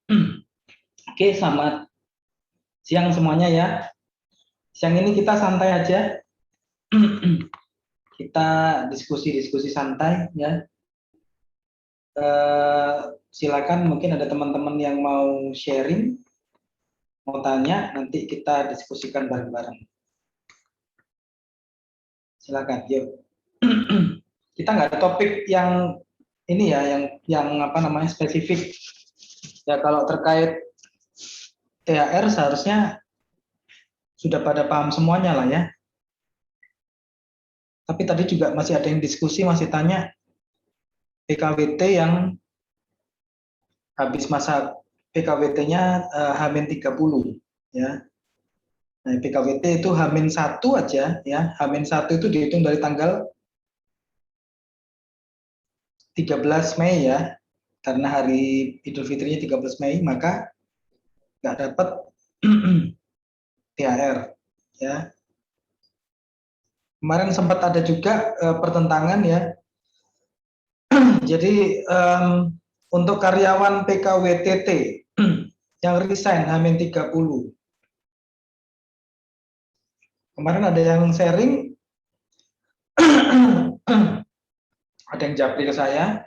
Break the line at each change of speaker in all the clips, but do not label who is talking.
Oke, selamat siang semuanya ya. Siang ini kita santai aja. Kita diskusi-diskusi santai ya. Silakan, mungkin ada teman-teman yang mau sharing, mau tanya, nanti kita diskusikan bareng-bareng. Silakan, yuk. Kita nggak ada topik yang ini ya, yang apa namanya spesifik. Ya kalau terkait THR seharusnya sudah pada paham semuanya lah ya. Tapi tadi juga masih ada yang diskusi, masih tanya PKWT yang habis masa PKWT-nya H-30 ya. Nah, PKWT itu H-1 aja ya. H-1 itu dihitung dari tanggal 13 Mei ya. Karena hari Idul Fitrinya 13 Mei, maka nggak dapat THR ya. Kemarin sempat ada juga pertentangan ya. Jadi untuk karyawan PKWTT yang resign H-30, kemarin ada yang sharing, ada yang japri ke saya.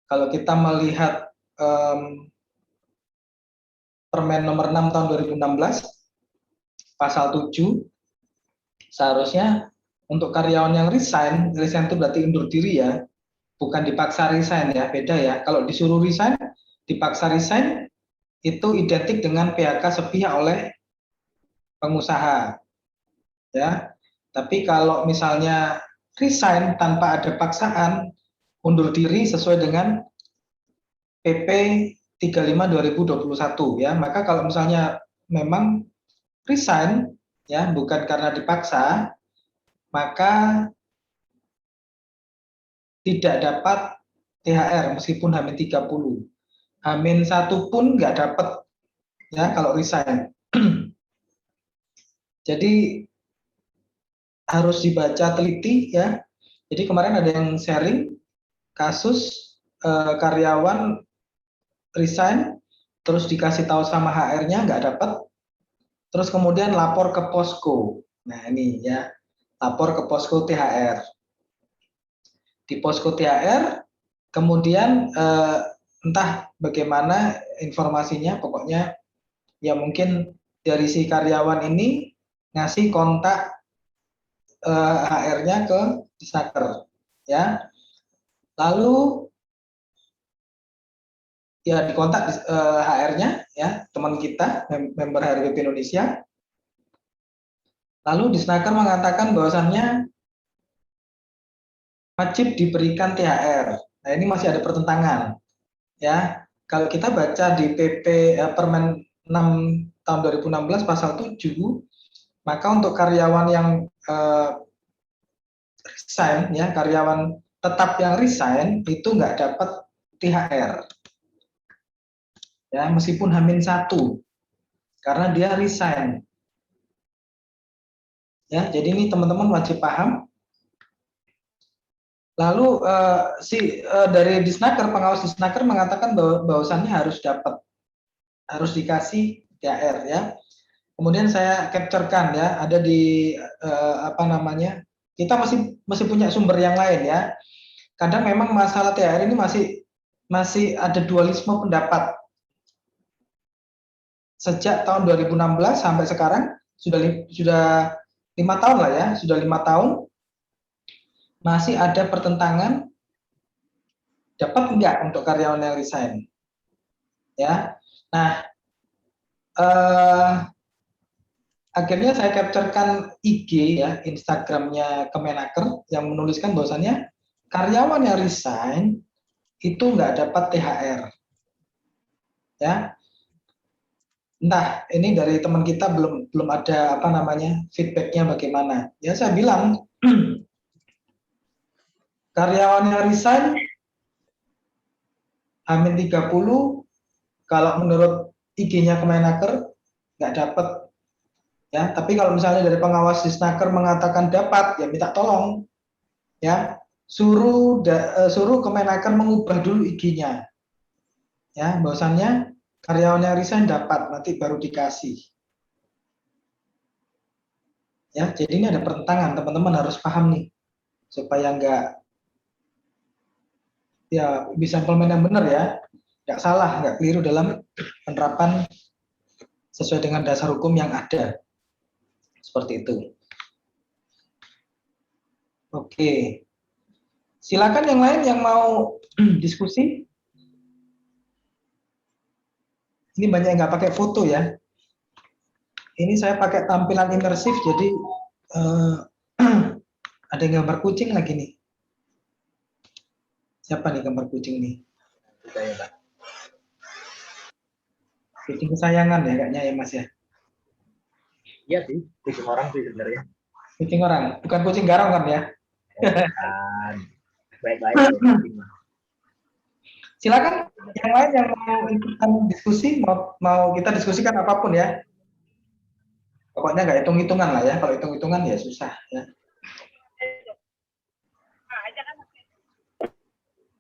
Kalau kita melihat Permen nomor 6 tahun 2016, pasal 7, seharusnya untuk karyawan yang resign itu berarti undur diri ya, bukan dipaksa resign ya, beda ya. Kalau disuruh resign, dipaksa resign, itu identik dengan PHK sepihak oleh pengusaha. Ya. Tapi kalau misalnya resign tanpa ada paksaan, undur diri sesuai dengan PP 35 2021 ya. Maka kalau misalnya memang resign ya bukan karena dipaksa, maka tidak dapat THR meskipun H-30. H-1 pun nggak dapat ya kalau resign. Jadi harus dibaca teliti ya. Jadi kemarin ada yang sharing kasus karyawan resign terus dikasih tahu sama HR-nya nggak dapat, terus kemudian lapor ke posko. Nah ini ya, lapor ke posko THR. Di posko THR, kemudian entah bagaimana informasinya, pokoknya ya mungkin dari si karyawan ini ngasih kontak HR-nya ke Disnaker, ya. Lalu ya dikontak HR-nya, ya teman kita, member HRBP Indonesia. Lalu Disnaker mengatakan bahwasannya wajib diberikan THR. Nah ini masih ada pertentangan, ya. Kalau kita baca di PP Permen 6 tahun 2016 pasal 7, maka untuk karyawan yang resign ya, karyawan tetap yang resign itu nggak dapat THR. Ya, meskipun H-1 karena dia resign. Ya, jadi ini teman-teman wajib paham. Lalu dari Disnaker, pengawas Disnaker mengatakan bahwasannya harus dapat, harus dikasih THR ya. Kemudian saya capturekan ya, ada di apa namanya? Kita masih punya sumber yang lain ya. Kadang memang masalah THR ini masih ada dualisme pendapat. Sejak tahun 2016 sampai sekarang sudah 5 tahun lah ya, sudah 5 tahun masih ada pertentangan dapat enggak untuk karyawan yang resign. Ya. Nah, akhirnya saya capturekan IG ya, Instagramnya Kemenaker yang menuliskan bahwasannya karyawan yang resign itu nggak dapat THR. Ya. Entah ini dari teman kita belum ada apa namanya feedbacknya bagaimana. Ya saya bilang karyawan yang resign H-30 kalau menurut IG-nya Kemenaker nggak dapat ya, tapi kalau misalnya dari pengawas Disnaker mengatakan dapat, ya minta tolong ya suruh Kemenaker mengubah dulu IG-nya ya, bahwasannya karyawan yang resign dapat, nanti baru dikasih. Ya, jadi ini ada pertentangan, teman-teman harus paham nih, supaya ya bisa implement yang benar ya, nggak salah, nggak keliru dalam penerapan sesuai dengan dasar hukum yang ada. Seperti itu. Oke. Silakan yang lain yang mau diskusi. Ini banyak yang nggak pakai foto ya. Ini saya pakai tampilan imersif, jadi ada yang gambar kucing lagi nih. Siapa nih gambar kucing nih?
Saya, Pak.
Kucing kesayangan ya kayaknya ya Mas ya.
Iya sih, kucing orang sih sebenarnya.
Kucing orang, bukan kucing garong kan ya?
Bukan. Baik-baik kalau kucing mah.
Silakan yang lain yang mau ikutan diskusi, mau kita diskusikan apapun ya. Pokoknya nggak hitung-hitungan lah ya. Kalau hitung-hitungan ya susah ya.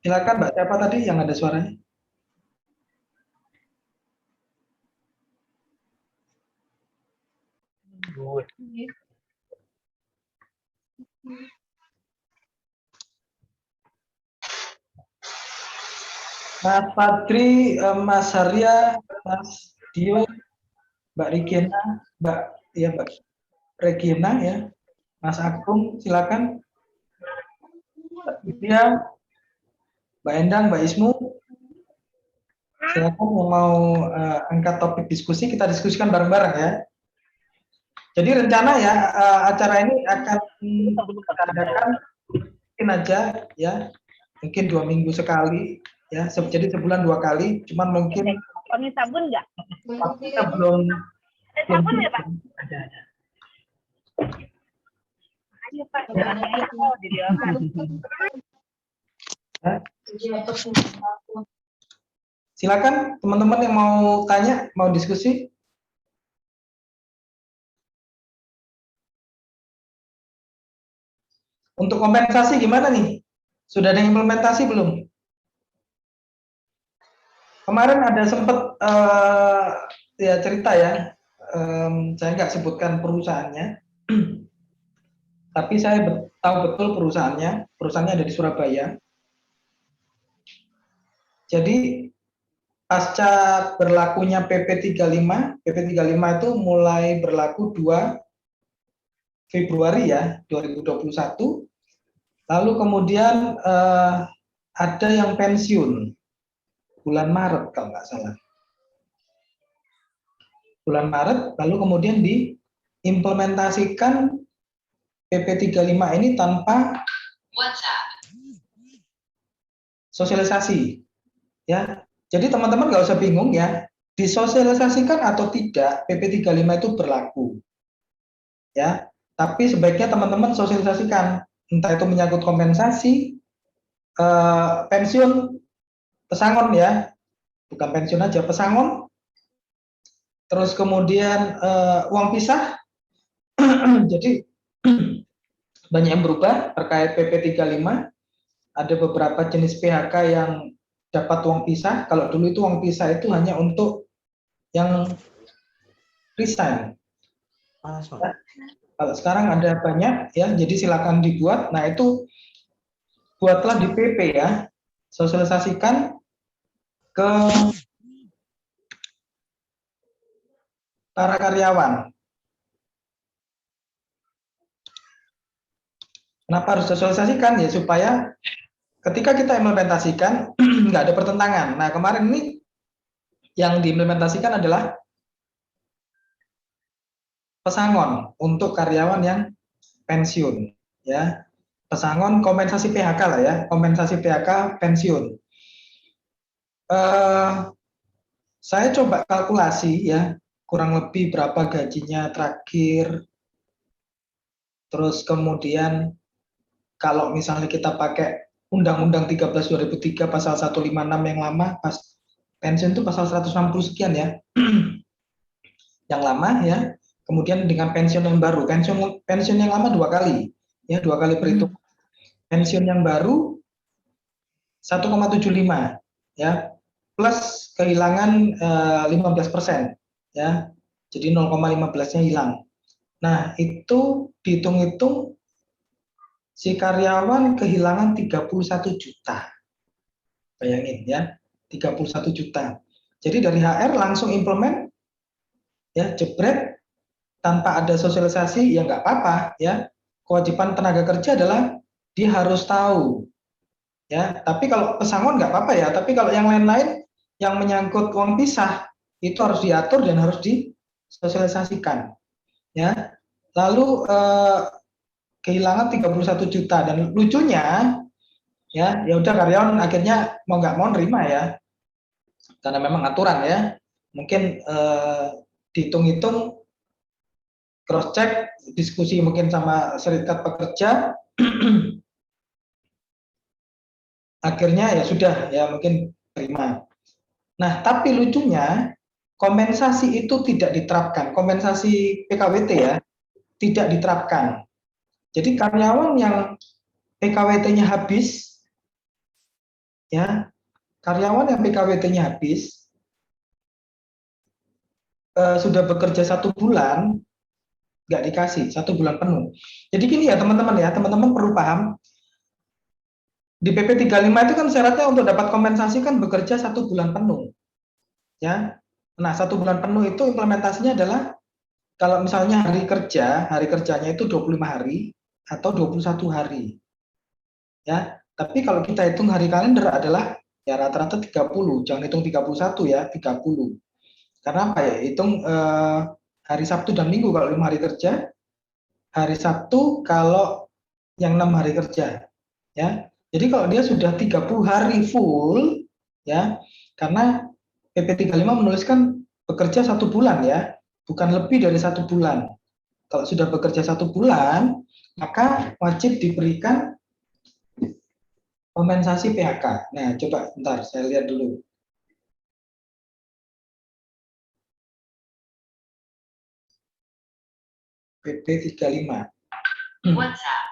Silakan Mbak, siapa tadi yang ada suaranya? Mas Padri, Mas Arya, Mas Dio, Mbak Regina, Mbak Regina ya, Mas Agung, silakan. Mbak Vidya, Mbak Endang, Mbak Ismu, silakan yang mau angkat topik diskusi, kita diskusikan bareng-bareng ya. Jadi rencana ya acara ini akan kita adakan mungkin aja ya, mungkin 2 minggu sekali ya, jadi sebulan 2 kali, cuman mungkin
Pakai sabun nggak?
kita belum
Ada sabun nggak, Pak?
ada.
Ayo, Pak. Jangan enak kok dibiarkan.
Silakan teman-teman yang mau tanya, mau diskusi. Untuk kompensasi gimana nih? Sudah ada implementasi belum? Kemarin ada sempat ya cerita ya, saya nggak sebutkan perusahaannya, tapi saya tahu betul perusahaannya ada di Surabaya. Jadi pasca berlakunya PP 35, PP 35 itu mulai berlaku 2 Februari ya 2021. Lalu kemudian ada yang pensiun bulan Maret kalau nggak salah. Bulan Maret, lalu kemudian diimplementasikan PP 35 ini tanpa sosialisasi. Ya, jadi teman-teman nggak usah bingung ya, disosialisasikan atau tidak PP 35 itu berlaku. Ya, tapi sebaiknya teman-teman sosialisasikan, entah itu menyangkut kompensasi, pensiun, pesangon ya, bukan pensiun aja, pesangon, terus kemudian uang pisah. Jadi banyak yang berubah terkait PP 35. Ada beberapa jenis PHK yang dapat uang pisah. Kalau dulu itu uang pisah itu hanya untuk yang resign. Nah, kalau sekarang ada banyak ya, jadi silakan dibuat. Nah itu buatlah di PP ya, sosialisasikan ke para karyawan. Kenapa harus sosialisasikan? Ya supaya ketika kita implementasikan nggak ada pertentangan. Nah kemarin ini yang diimplementasikan adalah pesangon untuk karyawan yang pensiun, ya. Pesangon kompensasi PHK lah ya, kompensasi PHK pensiun. Saya coba kalkulasi ya, kurang lebih berapa gajinya terakhir. Terus kemudian kalau misalnya kita pakai Undang-Undang 13 2003 pasal 156 yang lama, pas pensiun itu pasal 160 sekian ya. Yang lama ya. Kemudian dengan pensiun yang baru, pensiun yang lama 2 kali, ya 2 kali perhitungan. Pensiun yang baru 1,75 ya. plus kehilangan 15%, ya. Jadi 0,15-nya hilang. Nah, itu dihitung-hitung si karyawan kehilangan 31 juta. Bayangin ya, 31 juta. Jadi dari HR langsung implement, ya, jebret, tanpa ada sosialisasi, ya nggak apa-apa, ya. Kewajiban tenaga kerja adalah dia harus tahu, ya. Tapi kalau pesangon nggak apa-apa ya. Tapi kalau yang lain-lain yang menyangkut uang pisah itu harus diatur dan harus disosialisasikan, ya. Lalu kehilangan 31 juta dan lucunya, ya udah karyawan akhirnya mau nggak mau nerima ya, karena memang aturan ya. Mungkin dihitung-hitung, cross check, diskusi mungkin sama serikat pekerja, akhirnya ya sudah ya mungkin terima. Nah, tapi lucunya kompensasi itu tidak diterapkan, kompensasi PKWT ya tidak diterapkan. Jadi karyawan yang PKWT-nya habis, ya, karyawan yang PKWT-nya habis sudah bekerja 1 bulan, nggak dikasih 1 bulan penuh. Jadi gini ya teman-teman ya, teman-teman perlu paham, di PP 35 itu kan syaratnya untuk dapat kompensasi kan bekerja 1 bulan penuh, ya. Nah, 1 bulan penuh itu implementasinya adalah kalau misalnya hari kerjanya itu 25 hari atau 21 hari, ya. Tapi kalau kita hitung hari kalender adalah ya rata-rata 30, jangan hitung 31 ya, 30. Karena apa ya? Hitung hari Sabtu dan Minggu kalau 5 hari kerja, hari Sabtu kalau yang 6 hari kerja, ya. Jadi kalau dia sudah 30 hari full, ya, karena PP 35 menuliskan bekerja 1 bulan ya, bukan lebih dari 1 bulan. Kalau sudah bekerja 1 bulan, maka wajib diberikan kompensasi PHK. Nah, coba bentar saya lihat dulu. PP 35. WhatsApp.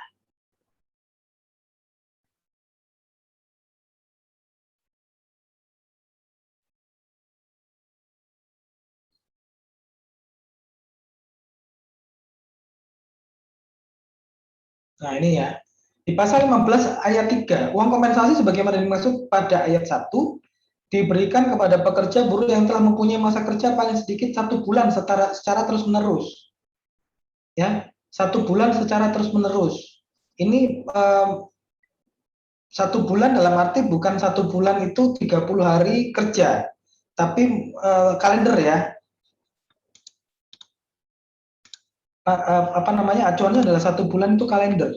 Nah, ini ya. Di pasal 15 ayat 3, uang kompensasi sebagaimana dimaksud pada ayat 1 diberikan kepada pekerja buruh yang telah mempunyai masa kerja paling sedikit 1 bulan secara terus-menerus. Ya, 1 bulan secara terus-menerus. Ini 1 bulan dalam arti bukan 1 bulan itu 30 hari kerja, tapi kalender ya. Apa namanya, acuannya adalah 1 bulan itu kalender,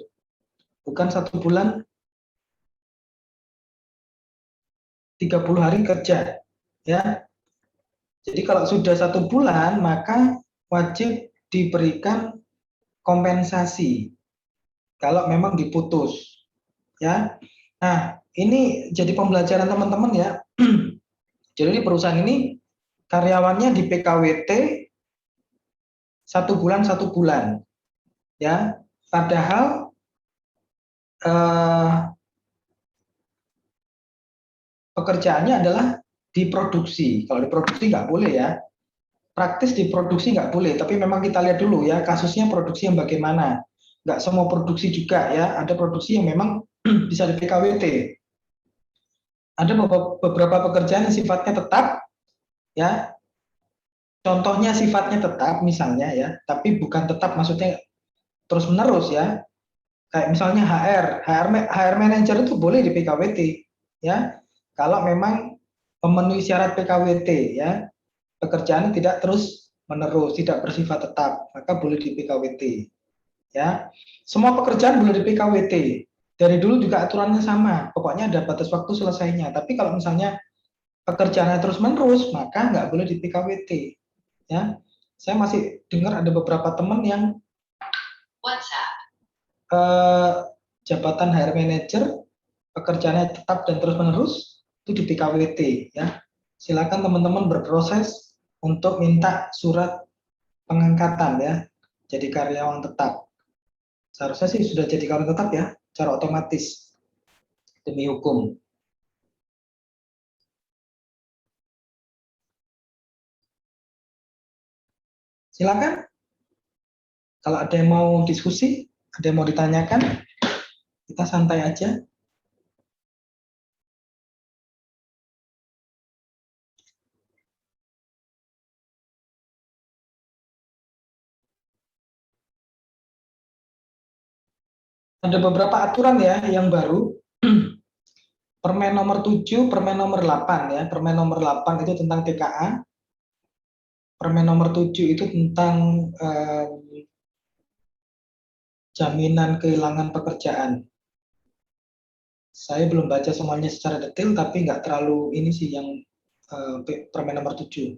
bukan 1 bulan 30 hari kerja, ya. Jadi kalau sudah 1 bulan maka wajib diberikan kompensasi kalau memang diputus, ya. Nah, ini jadi pembelajaran teman-teman ya. Jadi perusahaan ini karyawannya di PKWT 1 bulan, ya. Padahal pekerjaannya adalah diproduksi. Kalau diproduksi nggak boleh ya. Praktis diproduksi nggak boleh, tapi memang kita lihat dulu ya kasusnya produksi yang bagaimana. Nggak semua produksi juga ya, ada produksi yang memang bisa di PKWT. Ada beberapa pekerjaan yang sifatnya tetap, ya. Contohnya sifatnya tetap misalnya ya, tapi bukan tetap maksudnya terus menerus ya. Kayak misalnya HR manager itu boleh di PKWT ya. Kalau memang memenuhi syarat PKWT ya. Pekerjaan tidak terus menerus, tidak bersifat tetap, maka boleh di PKWT. Ya, semua pekerjaan boleh di PKWT. Dari dulu juga aturannya sama, pokoknya ada batas waktu selesainya. Tapi kalau misalnya pekerjaannya terus menerus, maka nggak boleh di PKWT. Ya, saya masih dengar ada beberapa teman yang WhatsApp jabatan HR manager, pekerjaannya tetap dan terus menerus itu di PKWT. Ya, silakan teman-teman berproses untuk minta surat pengangkatan ya, jadi karyawan tetap. Seharusnya sih sudah jadi karyawan tetap ya, secara otomatis demi hukum. Silakan. Kalau ada yang mau diskusi, ada yang mau ditanyakan, kita santai aja. Ada beberapa aturan ya yang baru. Permen nomor 7, Permen nomor 8 ya. Permen nomor 8 itu tentang TKA. Permen nomor 7 itu tentang jaminan kehilangan pekerjaan. Saya belum baca semuanya secara detail, tapi nggak terlalu ini sih yang Permen nomor 7.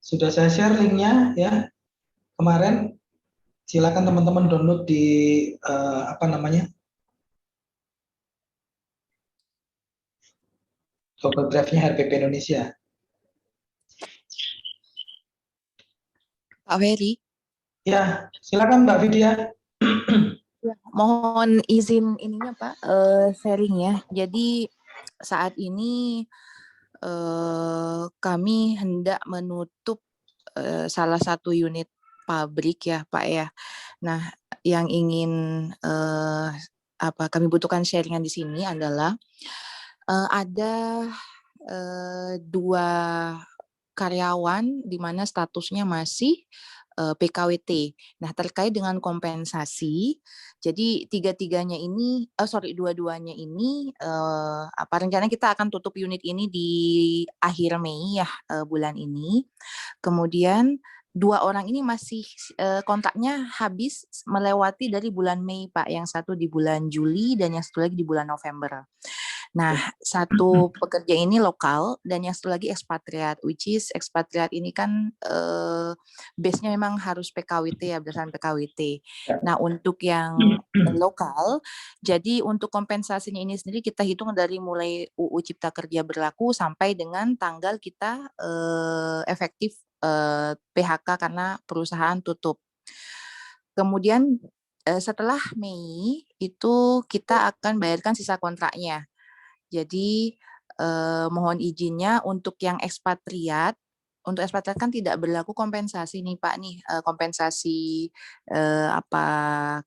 Sudah saya share linknya ya kemarin. Silakan teman-teman download di Google Drive-nya RPP Indonesia.
Pak Ferry,
Ya, silakan Mbak Vidya.
mohon izin ininya Pak, sharing ya. Jadi saat ini kami hendak menutup salah satu unit pabrik ya Pak ya. Nah, yang ingin kami butuhkan sharingan di sini adalah ada 2 karyawan di mana statusnya masih PKWT. Nah, terkait dengan kompensasi, jadi dua-duanya ini rencananya kita akan tutup unit ini di akhir Mei ya, bulan ini. Kemudian 2 orang ini masih kontraknya habis melewati dari bulan Mei Pak, yang satu di bulan Juli dan yang satu lagi di bulan November. Nah, satu pekerja ini lokal dan yang satu lagi ekspatriat, which is ekspatriat ini kan base-nya memang harus PKWT ya, berdasarkan PKWT. Nah, untuk yang lokal, jadi untuk kompensasinya ini sendiri kita hitung dari mulai UU Cipta Kerja berlaku sampai dengan tanggal kita efektif PHK karena perusahaan tutup. Kemudian setelah Mei itu kita akan bayarkan sisa kontraknya. Jadi mohon izinnya untuk yang ekspatriat, untuk ekspatriat kan tidak berlaku kompensasi nih Pak nih, kompensasi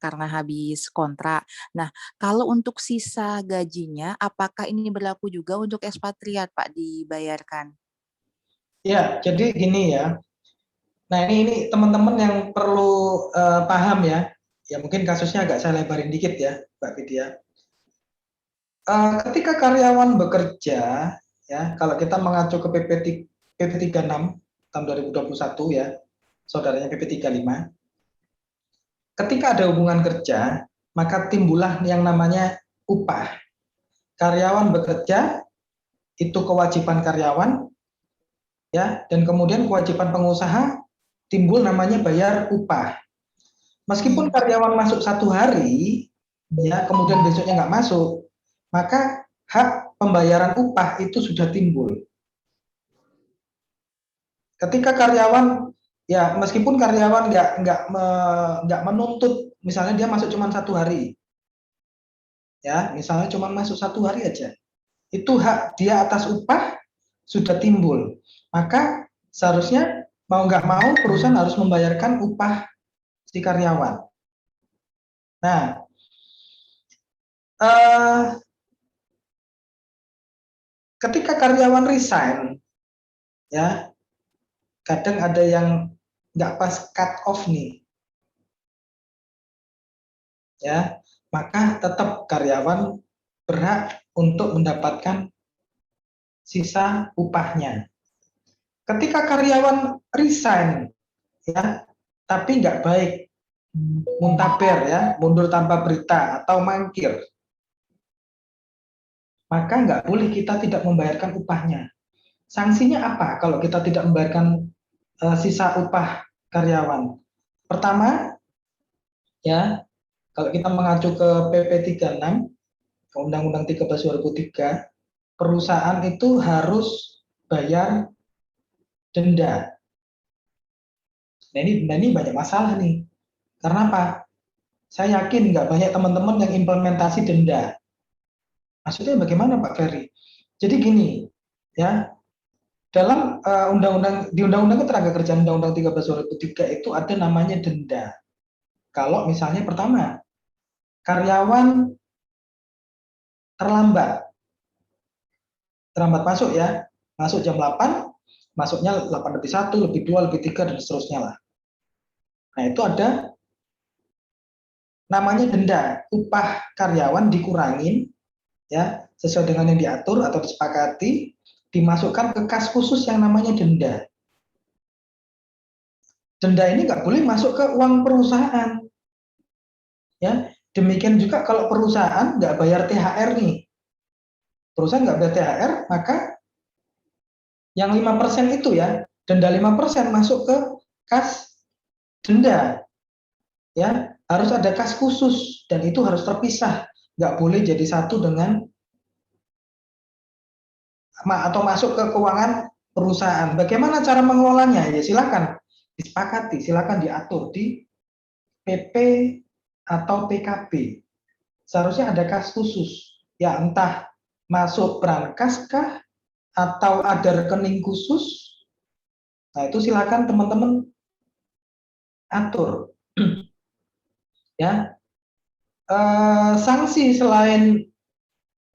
karena habis kontrak. Nah, kalau untuk sisa gajinya, apakah ini berlaku juga untuk ekspatriat Pak dibayarkan?
Ya, jadi gini ya. Nah, ini teman-teman yang perlu paham ya. Ya mungkin kasusnya agak saya lebarin dikit ya, Mbak Vidya. Ketika karyawan bekerja, ya kalau kita mengacu ke PP 36 tahun 2021 ya, saudaranya PP 35. Ketika ada hubungan kerja, maka timbullah yang namanya upah. Karyawan bekerja, itu kewajiban karyawan, ya, dan kemudian kewajiban pengusaha timbul namanya bayar upah. Meskipun karyawan masuk 1 hari, ya, kemudian besoknya nggak masuk, maka hak pembayaran upah itu sudah timbul. Ketika karyawan, ya meskipun karyawan nggak menuntut, misalnya dia masuk cuma 1 hari, ya, misalnya cuma masuk 1 hari aja, itu hak dia atas upah sudah timbul. Maka seharusnya mau nggak mau perusahaan harus membayarkan upah si karyawan. Nah, ketika karyawan resign, ya kadang ada yang nggak pas cut off nih, ya maka tetap karyawan berhak untuk mendapatkan sisa upahnya. Ketika karyawan resign, ya tapi nggak baik, muntaber ya, mundur tanpa berita atau mangkir, maka nggak boleh kita tidak membayarkan upahnya. Sanksinya apa kalau kita tidak membayarkan sisa upah karyawan? Pertama, ya kalau kita mengacu ke PP 36, Undang-Undang 13 2003, perusahaan itu harus bayar denda. Nah ini banyak masalah nih. Karena apa? Saya yakin nggak banyak teman-teman yang implementasi denda. Maksudnya bagaimana Pak Ferry? Jadi gini, ya dalam di Undang-Undang Ketenagakerjaan Undang-Undang 13 2003 itu ada namanya denda. Kalau misalnya pertama, karyawan terlambat masuk ya, masuk jam 8, masuknya 8 lebih 1, lebih 2, lebih 3, dan seterusnya lah. Nah, itu ada namanya denda, upah karyawan dikurangin ya, sesuai dengan yang diatur atau disepakati, dimasukkan ke kas khusus yang namanya denda. Denda ini nggak boleh masuk ke uang perusahaan. Ya, demikian juga kalau perusahaan nggak bayar THR nih. Perusahaan nggak bayar THR, maka yang 5% itu ya, denda 5% masuk ke kas denda. Ya, harus ada kas khusus dan itu harus terpisah. Nggak boleh jadi satu dengan atau masuk ke keuangan perusahaan. Bagaimana cara mengelolanya? Ya silakan disepakati, silakan diatur di PP atau PKB. Seharusnya ada kas khusus. Ya entah masuk brankas kah atau ada rekening khusus. Nah, itu silakan teman-teman atur. Ya. Sanksi selain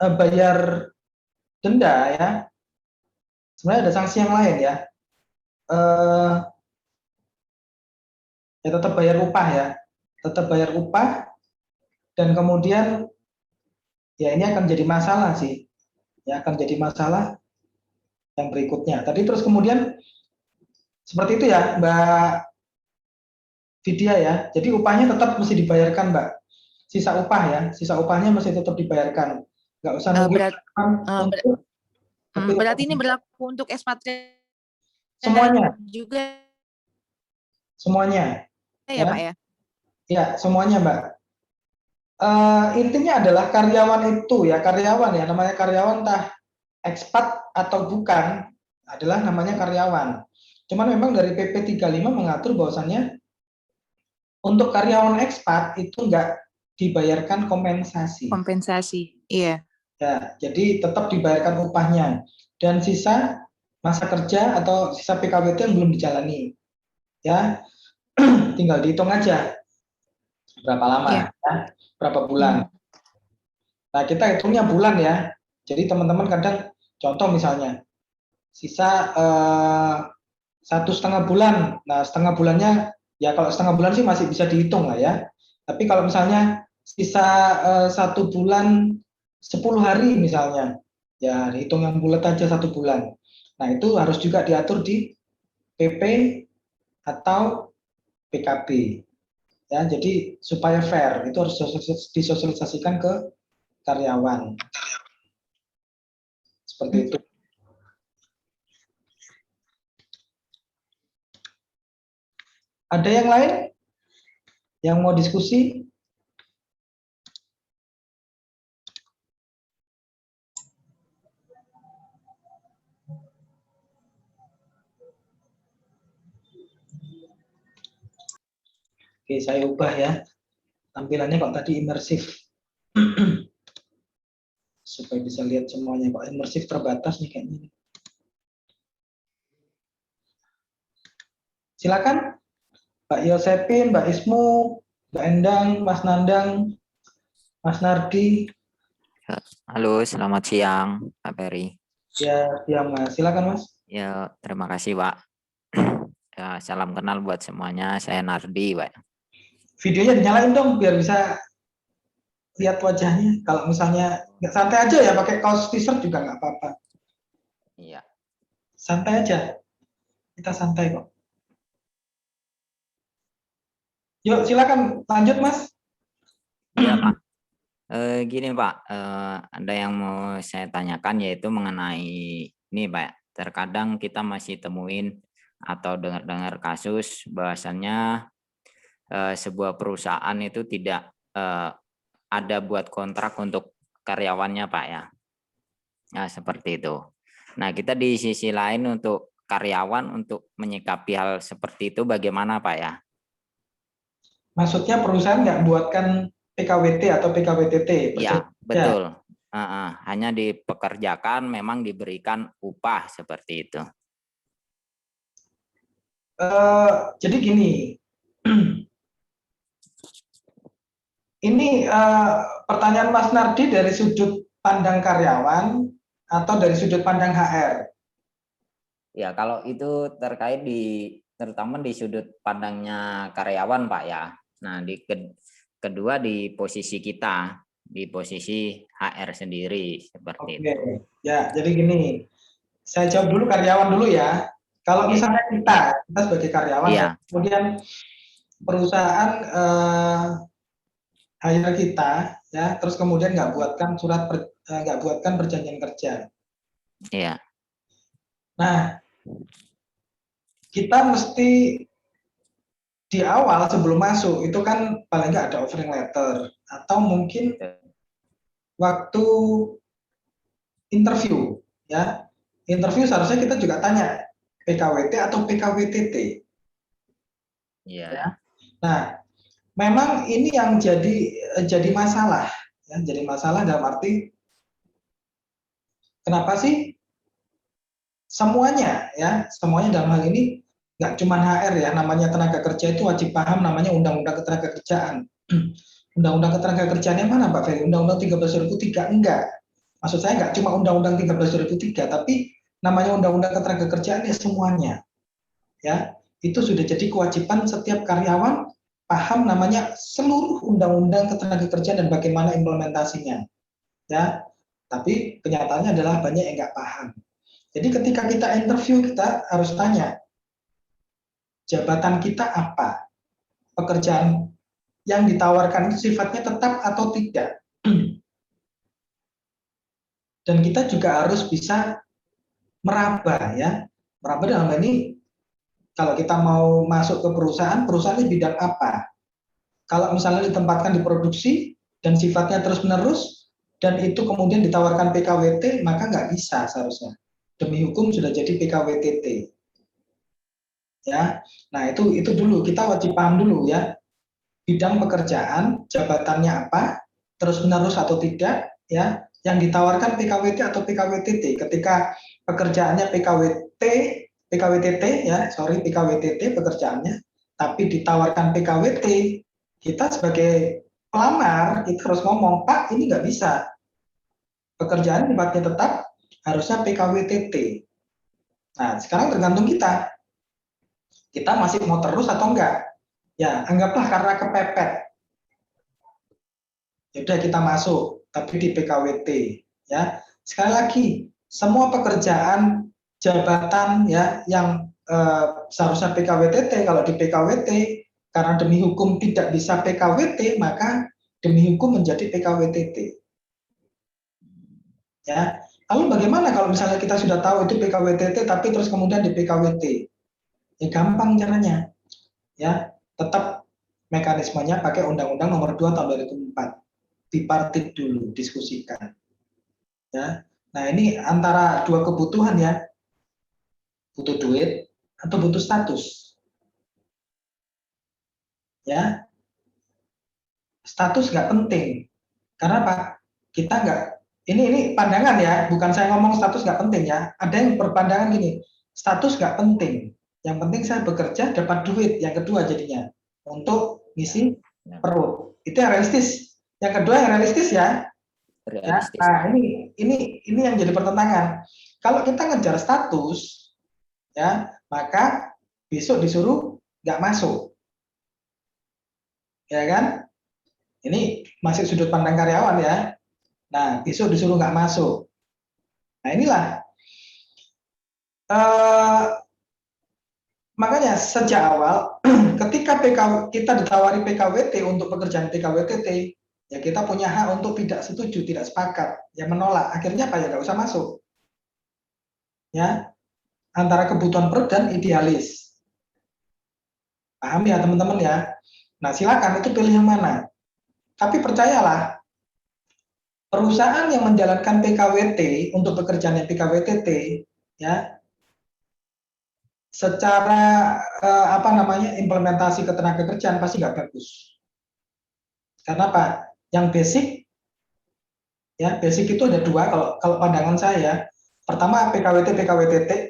bayar denda ya. Sebenarnya ada sanksi yang lain ya. Ya tetap bayar upah ya. Tetap bayar upah dan kemudian ya ini akan jadi masalah sih. Ya akan jadi masalah yang berikutnya. Tadi terus kemudian seperti itu ya, Mbak Vidya ya. Jadi upahnya tetap mesti dibayarkan, Mbak. Sisa upah ya, sisa upahnya mesti tetap dibayarkan. Nggak usah nunggu
berarti ini berlaku untuk ekspatriat
semuanya.
juga
Semuanya.
ya, Pak ya?
Ya, semuanya, Mbak. Intinya adalah karyawan itu ya, karyawan ya, namanya karyawan entah ekspat atau bukan, adalah namanya karyawan. Cuman memang dari PP 35 mengatur bahwasannya untuk karyawan ekspat itu enggak dibayarkan kompensasi.
Kompensasi, iya.
Ya, jadi tetap dibayarkan upahnya dan sisa masa kerja atau sisa PKWT yang belum dijalani. Ya, tinggal dihitung aja berapa lama, ya, berapa bulan. Nah, kita hitungnya bulan ya. Jadi teman-teman kadang contoh misalnya sisa 1,5 bulan. Nah, setengah bulannya ya kalau setengah bulan sih masih bisa dihitung lah ya. Tapi kalau misalnya sisa 1 bulan 10 hari misalnya, ya dihitung yang bulat aja 1 bulan. Nah, itu harus juga diatur di PP atau PKB. Ya, jadi supaya fair itu harus disosialisasikan ke karyawan. Seperti itu. Ada yang lain yang mau diskusi? Oke, saya ubah ya. Tampilannya kok tadi imersif. Supaya bisa lihat semuanya. Kok imersif terbatas nih kayaknya. Silakan Mbak Yosepin, Mbak Ismu, Mbak Endang, Mas Nandang, Mas Nardi.
Halo, selamat siang, Pak Peri.
Ya, Mas. Silakan, Mas.
Ya, terima kasih, Pak. Ya, salam kenal buat semuanya. Saya Nardi, Pak.
Videonya dinyalain dong biar bisa lihat wajahnya. Kalau misalnya nggak santai aja ya, pakai kaos t-shirt juga nggak apa-apa.
Iya.
Santai aja. Kita santai kok. Yuk, silakan lanjut, Mas.
Iya, Pak. Gini, Pak. Ada yang mau saya tanyakan yaitu mengenai ini, Pak. Terkadang kita masih temuin atau dengar-dengar kasus bahwasannya sebuah perusahaan itu tidak ada buat kontrak untuk karyawannya, Pak ya. Nah, seperti itu. Nah, kita di sisi lain untuk karyawan untuk menyikapi hal seperti itu bagaimana, Pak ya?
Maksudnya perusahaan nggak buatkan PKWT atau PKWTT?
Iya, betul. Hanya dipekerjakan, memang diberikan upah seperti itu.
Jadi gini, ini pertanyaan Mas Nardi dari sudut pandang karyawan atau dari sudut pandang HR?
Ya, kalau itu terkait terutama di sudut pandangnya karyawan, Pak ya. Nah, kedua di posisi kita, di posisi HR sendiri seperti itu.
Oke, ya jadi gini, saya jawab dulu karyawan dulu ya. Kalau
Oke.
misalnya kita sebagai karyawan,
Iya.
kemudian perusahaan hire kita, ya, terus kemudian nggak buatkan perjanjian kerja.
Iya.
Nah, kita mesti di awal sebelum masuk itu kan paling nggak ada offering letter atau mungkin waktu interview, ya. Interview seharusnya kita juga tanya PKWT atau PKWTT.
Iya.
Ya. Nah, memang ini yang jadi masalah, ya, jadi masalah dalam arti kenapa sih semuanya dalam hal ini nggak cuma HR ya, namanya tenaga kerja itu wajib paham namanya Undang-Undang Ketenagakerjaan. Undang-Undang Ketenagakerjaan yang mana Pak Ferry? Undang-Undang 13.2003 enggak. Maksud saya nggak cuma Undang-Undang 13.2003, tapi namanya Undang-Undang Ketenagakerjaan ya semuanya. Ya, itu sudah jadi kewajiban setiap karyawan paham namanya seluruh undang-undang ketenagakerjaan dan bagaimana implementasinya. Ya, tapi kenyataannya adalah banyak yang nggak paham. Jadi ketika kita interview kita harus tanya jabatan kita apa, pekerjaan yang ditawarkan itu sifatnya tetap atau tidak. Dan kita juga harus bisa meraba ya, meraba dalam hal ini kalau kita mau masuk ke perusahaan ini bidang apa? Kalau misalnya ditempatkan di produksi dan sifatnya terus-menerus dan itu kemudian ditawarkan PKWT, maka nggak bisa seharusnya. Demi hukum sudah jadi PKWTT. Ya, nah itu dulu kita wajib paham dulu ya bidang pekerjaan, jabatannya apa, terus-menerus atau tidak, ya, yang ditawarkan PKWT atau PKWTT. Ketika pekerjaannya PKWTT ya, PKWTT pekerjaannya, tapi ditawarkan PKWT, kita sebagai pelamar kita harus ngomong, Pak ini nggak bisa, pekerjaan sifatnya tetap harusnya PKWTT. Nah sekarang tergantung kita masih mau terus atau enggak. Ya anggaplah karena kepepet, yaudah kita masuk, tapi di PKWT. Ya sekali lagi semua pekerjaan jabatan ya yang seharusnya PKWTT, kalau di PKWT karena demi hukum tidak bisa PKWT, maka demi hukum menjadi PKWTT. Ya, lalu bagaimana kalau misalnya kita sudah tahu itu PKWTT tapi terus kemudian di PKWT? Ya gampang caranya. Ya, tetap mekanismenya pakai Undang-Undang Nomor 2 Tahun 2004. Dipartit dulu, diskusikan. Ya. Nah, ini antara dua kebutuhan ya. Butuh duit atau butuh status. Ya. Status nggak penting. Karena apa? Kita nggak, ini pandangan ya, bukan saya ngomong status nggak penting ya. Ada yang berpandangan gini, status nggak penting. Yang penting saya bekerja dapat duit. Yang kedua jadinya untuk ngisi perut. Itu yang realistis. Yang kedua yang realistis ya.
Realistis.
Nah, ini yang jadi pertentangan. Kalau kita ngejar status, ya maka besok disuruh nggak masuk, ya kan? Ini masih sudut pandang karyawan ya. Nah, besok disuruh nggak masuk. Nah, inilah. Makanya sejak awal, ketika kita ditawari PKWT untuk pekerjaan PKWTT, ya kita punya hak untuk tidak setuju, tidak sepakat, ya menolak. Akhirnya apa ya nggak usah masuk. Ya, antara kebutuhan perut dan idealis. Paham ya teman-teman ya. Nah silakan itu pilih yang mana. Tapi percayalah, perusahaan yang menjalankan PKWT untuk pekerjaan yang PKWTT, ya, secara implementasi ketenagakerjaan pasti nggak bagus. Karena apa? Yang basic, ya basic itu ada dua kalau pandangan saya. Pertama PKWT,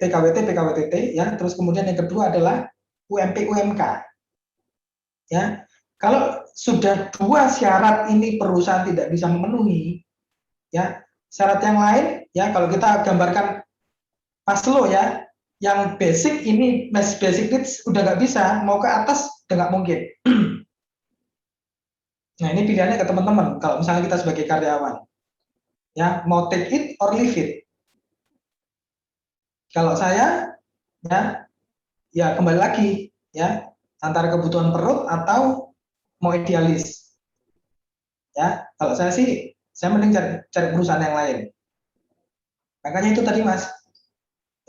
PKWTT, ya. Terus kemudian yang kedua adalah UMP UMK. Ya, kalau sudah 2 syarat ini perusahaan tidak bisa memenuhi, ya syarat yang lain, ya kalau kita gambarkan Maslow ya, yang basic ini basic needs udah nggak bisa, mau ke atas udah nggak mungkin. Nah ini pilihannya ke teman-teman. Kalau misalnya kita sebagai karyawan, ya mau take it or leave it. Kalau saya, ya kembali lagi, ya antara kebutuhan perut atau mau idealis. Ya, kalau saya sih, saya mending cari perusahaan yang lain. Makanya itu tadi Mas,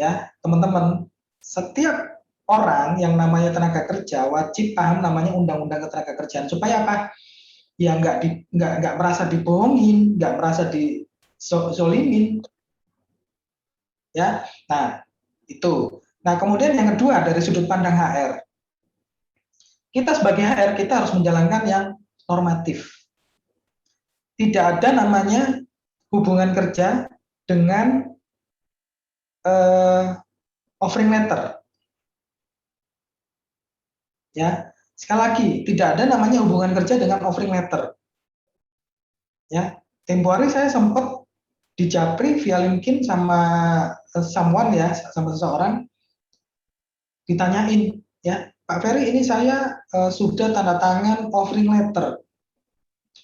ya teman-teman, setiap orang yang namanya tenaga kerja wajib paham namanya undang-undang ketenagakerjaan supaya apa? Ya nggak merasa dibohongin, nggak merasa dizolimin. Ya, nah itu. Nah kemudian yang kedua dari sudut pandang HR, kita sebagai HR kita harus menjalankan yang normatif. Tidak ada namanya hubungan kerja dengan offering letter. Ya, sekali lagi tidak ada namanya hubungan kerja dengan offering letter. Ya, tempo hari saya sempat dijapri via LinkedIn sama someone ya, sama seseorang, ditanyain, ya Pak Ferry ini saya sudah tanda tangan offering letter.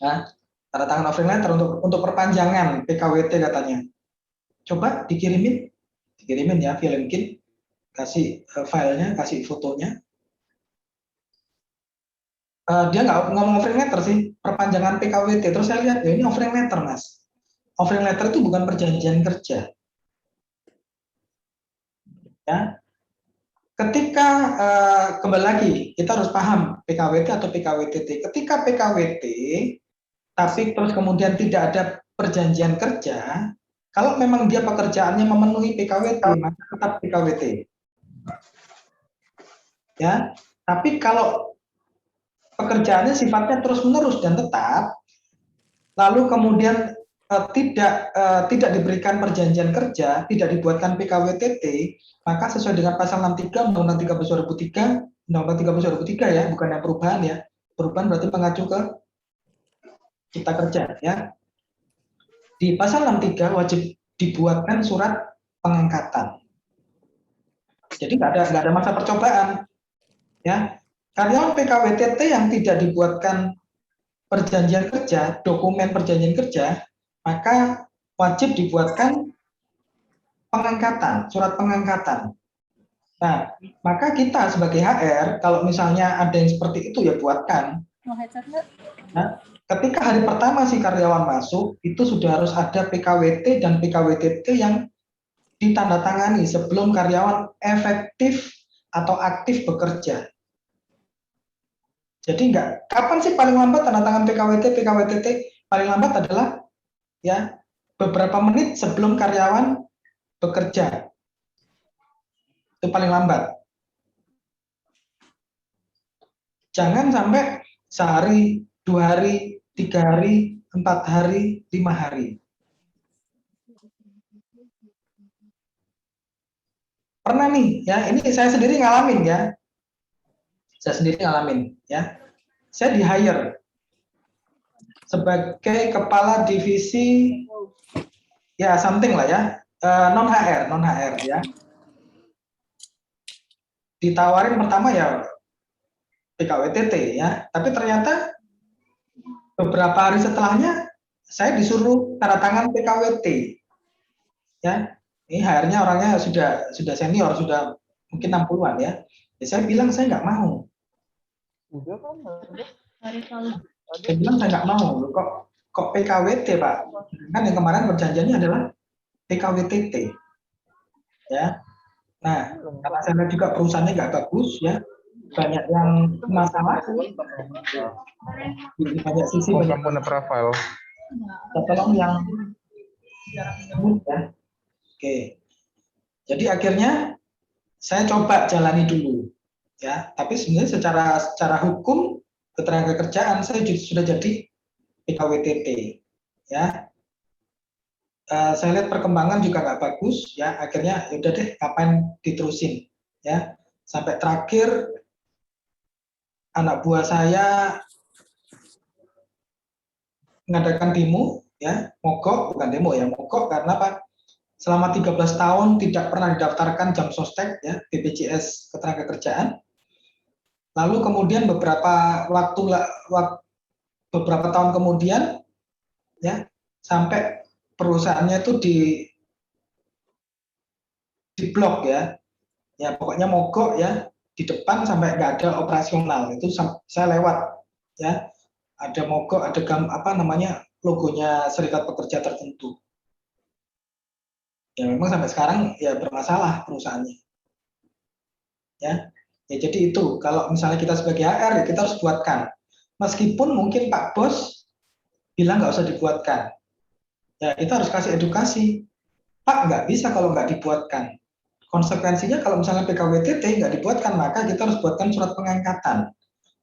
Nah, tanda tangan offering letter untuk perpanjangan PKWT katanya. Coba dikirimin ya via LinkedIn, kasih filenya, kasih fotonya. Dia nggak ngomong offering letter sih, perpanjangan PKWT. Terus saya lihat, ya ini offering letter Mas. Offering letter itu bukan perjanjian kerja. Ya, ketika kembali lagi kita harus paham PKWT atau PKWTT. Ketika PKWT, tapi terus kemudian tidak ada perjanjian kerja, kalau memang dia pekerjaannya memenuhi PKWT, maka tetap PKWT. Ya, tapi kalau pekerjaannya sifatnya terus-menerus dan tetap, lalu kemudian tidak diberikan perjanjian kerja, tidak dibuatkan PKWTT, maka sesuai dengan pasal 63 Undang-Undang 13 2003, Undang-Undang 13 2003 ya, bukan yang perubahan ya. Perubahan berarti mengacu ke Cipta Kerja ya. Di pasal 63 wajib dibuatkan surat pengangkatan. Jadi nggak ada masa percobaan. Ya, karyawan PKWTT yang tidak dibuatkan perjanjian kerja, dokumen perjanjian kerja, maka wajib dibuatkan pengangkatan, surat pengangkatan. Nah, maka kita sebagai HR, kalau misalnya ada yang seperti itu ya buatkan. Nah, ketika hari pertama si karyawan masuk, itu sudah harus ada PKWT dan PKWTT yang ditandatangani sebelum karyawan efektif atau aktif bekerja. Jadi kapan sih paling lambat tanda tangan PKWT, PKWTT? Paling lambat adalah ya beberapa menit sebelum karyawan bekerja. Itu paling lambat. Jangan sampai sehari, 2 hari, 3 hari, 4 hari, 5 hari. Pernah nih, ya ini saya sendiri ngalamin ya. Saya di hire sebagai kepala divisi ya something lah ya, non HR ya. Ditawarin pertama ya PKWTT ya, tapi ternyata beberapa hari setelahnya saya disuruh tanda tangan PKWT. Ya, ini HR-nya orangnya sudah senior, sudah mungkin 60-an ya. Ya saya bilang saya nggak mau. Saya bilang saya nggak mau, kok PKWT Pak? Kan yang kemarin perjanjiannya adalah PKWTT, ya. Nah, karena saya lihat juga perusahaannya nggak bagus, ya, banyak yang masalah, banyak sisi banyak
profile.
tolong yang smooth ya. Oke, jadi akhirnya saya coba jalani dulu, ya. Tapi sebenarnya secara hukum ketenagakerjaan saya sudah jadi PKWTT, ya. Saya lihat perkembangan juga nggak bagus, ya. Akhirnya udah deh, kapan diterusin, ya. Sampai terakhir anak buah saya mengadakan demo, ya, mogok, bukan demo ya, mogok karena apa? Selama 13 tahun tidak pernah didaftarkan jam sostek, ya, BPJS Ketenagakerjaan. Lalu kemudian beberapa tahun kemudian, ya, sampai perusahaannya itu di blok, ya, pokoknya mogok, ya, di depan sampai nggak ada operasional. Itu saya lewat, ya, ada mogok, ada logonya Serikat Pekerja tertentu. Ya memang sampai sekarang ya bermasalah perusahaannya. Ya jadi itu kalau misalnya kita sebagai HR ya kita harus buatkan. Meskipun mungkin Pak Bos bilang nggak usah dibuatkan. Ya kita harus kasih edukasi. Pak nggak bisa kalau nggak dibuatkan. Konsekuensinya kalau misalnya PKWTT nggak dibuatkan maka kita harus buatkan surat pengangkatan.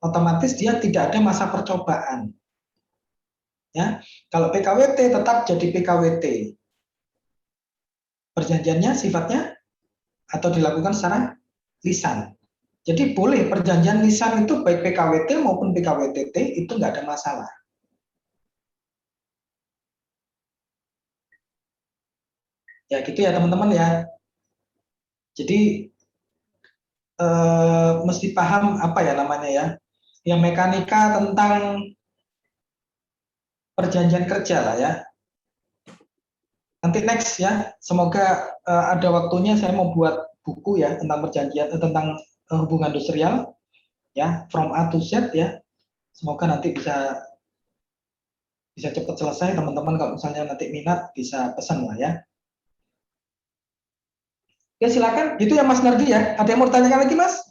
Otomatis dia tidak ada masa percobaan. Ya, kalau PKWT tetap jadi PKWT. Perjanjiannya sifatnya atau dilakukan secara lisan. Jadi boleh perjanjian lisan itu baik PKWT maupun PKWTT itu nggak ada masalah. Ya gitu ya teman-teman ya. Jadi mesti paham apa ya namanya ya, yang mekanika tentang perjanjian kerja lah ya. Nanti next ya, semoga ada waktunya saya mau buat buku ya tentang perjanjian tentang hubungan industrial ya from A to Z ya. Semoga nanti bisa cepat selesai teman-teman, kalau misalnya nanti minat bisa pesan lah ya. Ya silakan, itu ya Mas Nardi ya. Ada yang mau ditanyakan lagi Mas?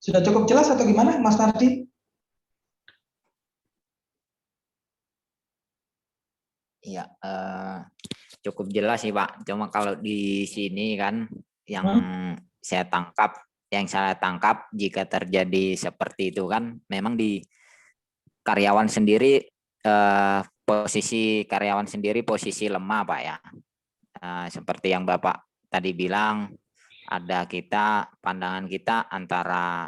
Sudah cukup jelas atau gimana Mas Nardi?
Iya, cukup jelas sih Pak. Cuma kalau di sini kan yang saya tangkap jika terjadi seperti itu kan memang di karyawan sendiri posisi lemah Pak ya. Seperti yang Bapak tadi bilang, ada pandangan kita antara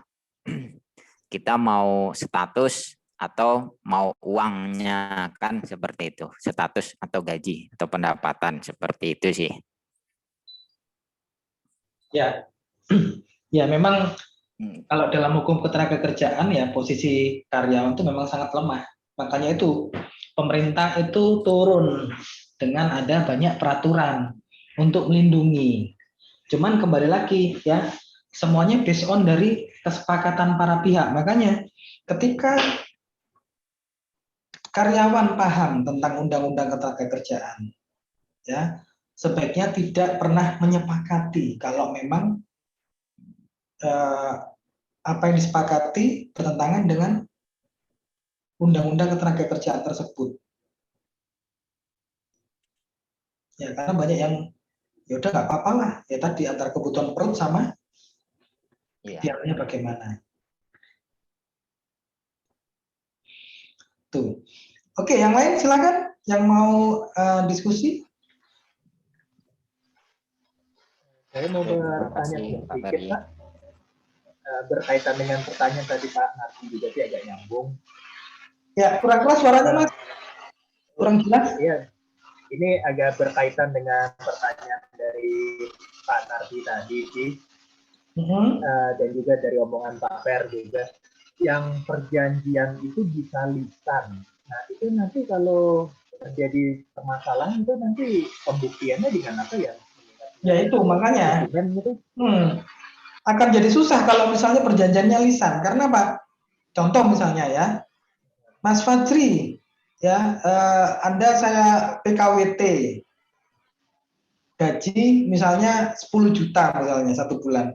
kita mau status atau mau uangnya, kan seperti itu, status atau gaji atau pendapatan, seperti itu sih.
Ya, ya memang kalau dalam hukum ketenagakerjaan ya posisi karyawan itu memang sangat lemah. Makanya itu pemerintah itu turun dengan ada banyak peraturan untuk melindungi. Cuman kembali lagi ya, semuanya based on dari kesepakatan para pihak. Makanya ketika karyawan paham tentang undang-undang ketenagakerjaan, ya sebaiknya tidak pernah menyepakati kalau memang apa yang disepakati bertentangan dengan undang-undang ketenagakerjaan tersebut. Ya karena banyak yang ya udah nggak apa-apa lah, ya tadi antara kebutuhan perut sama biayanya bagaimana. Tuh. Oke, yang lain silakan yang mau diskusi.
Saya mau bertanya sedikit Pak, berkaitan dengan pertanyaan tadi Pak Nardi juga sih agak nyambung.
Ya, kurang keras suaranya Mas. Kurang jelas.
Iya, ini agak berkaitan dengan pertanyaan dari Pak Nardi tadi sih, dan juga dari omongan Pak Fer juga. Yang perjanjian itu bisa lisan. Nah itu nanti kalau terjadi permasalahan itu nanti pembuktiannya dengan apa ya?
Ya itu makanya akan jadi susah kalau misalnya perjanjiannya lisan. Karena Pak, contoh misalnya ya, Mas Fajri, ya Anda saya PKWT, gaji misalnya 10 juta misalnya satu bulan.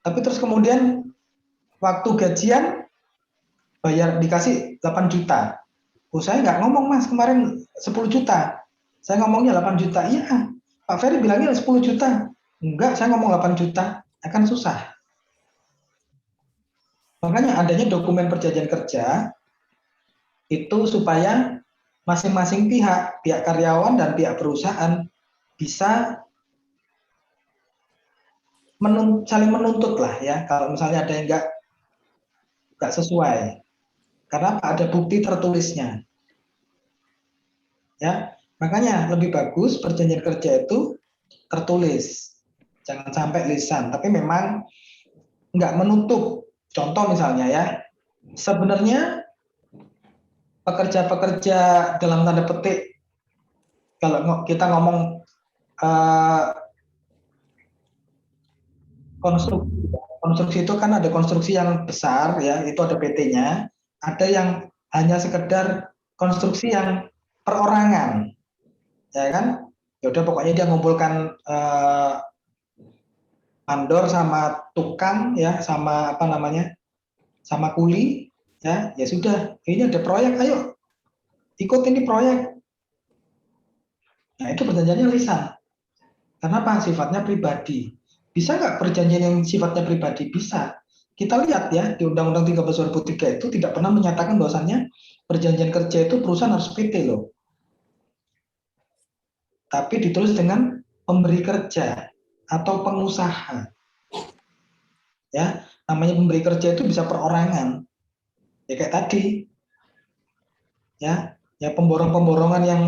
Tapi terus kemudian waktu gajian bayar dikasih 8 juta. Saya nggak ngomong Mas kemarin 10 juta. Saya ngomongnya 8 juta. Iya, Pak Ferry bilangnya 10 juta. Enggak, saya ngomong 8 juta. Akan susah. Makanya adanya dokumen perjanjian kerja itu supaya masing-masing pihak karyawan dan pihak perusahaan bisa saling menuntut lah ya, kalau misalnya ada yang nggak sesuai. Karena ada bukti tertulisnya. Ya, makanya lebih bagus perjanjian kerja itu tertulis, jangan sampai lisan. Tapi memang nggak menutup. Contoh misalnya ya, sebenarnya pekerja-pekerja dalam tanda petik, kalau kita ngomong konstruksi itu kan ada konstruksi yang besar ya, itu ada PT-nya, ada yang hanya sekedar konstruksi yang perorangan, ya kan? Ya udah pokoknya dia ngumpulkan mandor sama tukang ya, sama apa namanya, sama kuli ya, ya sudah, ini ada proyek, ayo ikut ini proyek. Nah itu perjanjiannya lisan. Kenapa? Sifatnya pribadi. Bisa nggak perjanjian yang sifatnya pribadi? Bisa. Kita lihat ya, di Undang-Undang 13 2003 itu tidak pernah menyatakan bahwasannya perjanjian kerja itu perusahaan harus PT loh. Tapi ditulis dengan pemberi kerja atau pengusaha. Ya, namanya pemberi kerja itu bisa perorangan. Ya kayak tadi. Ya, ya pemborong-pemborongan yang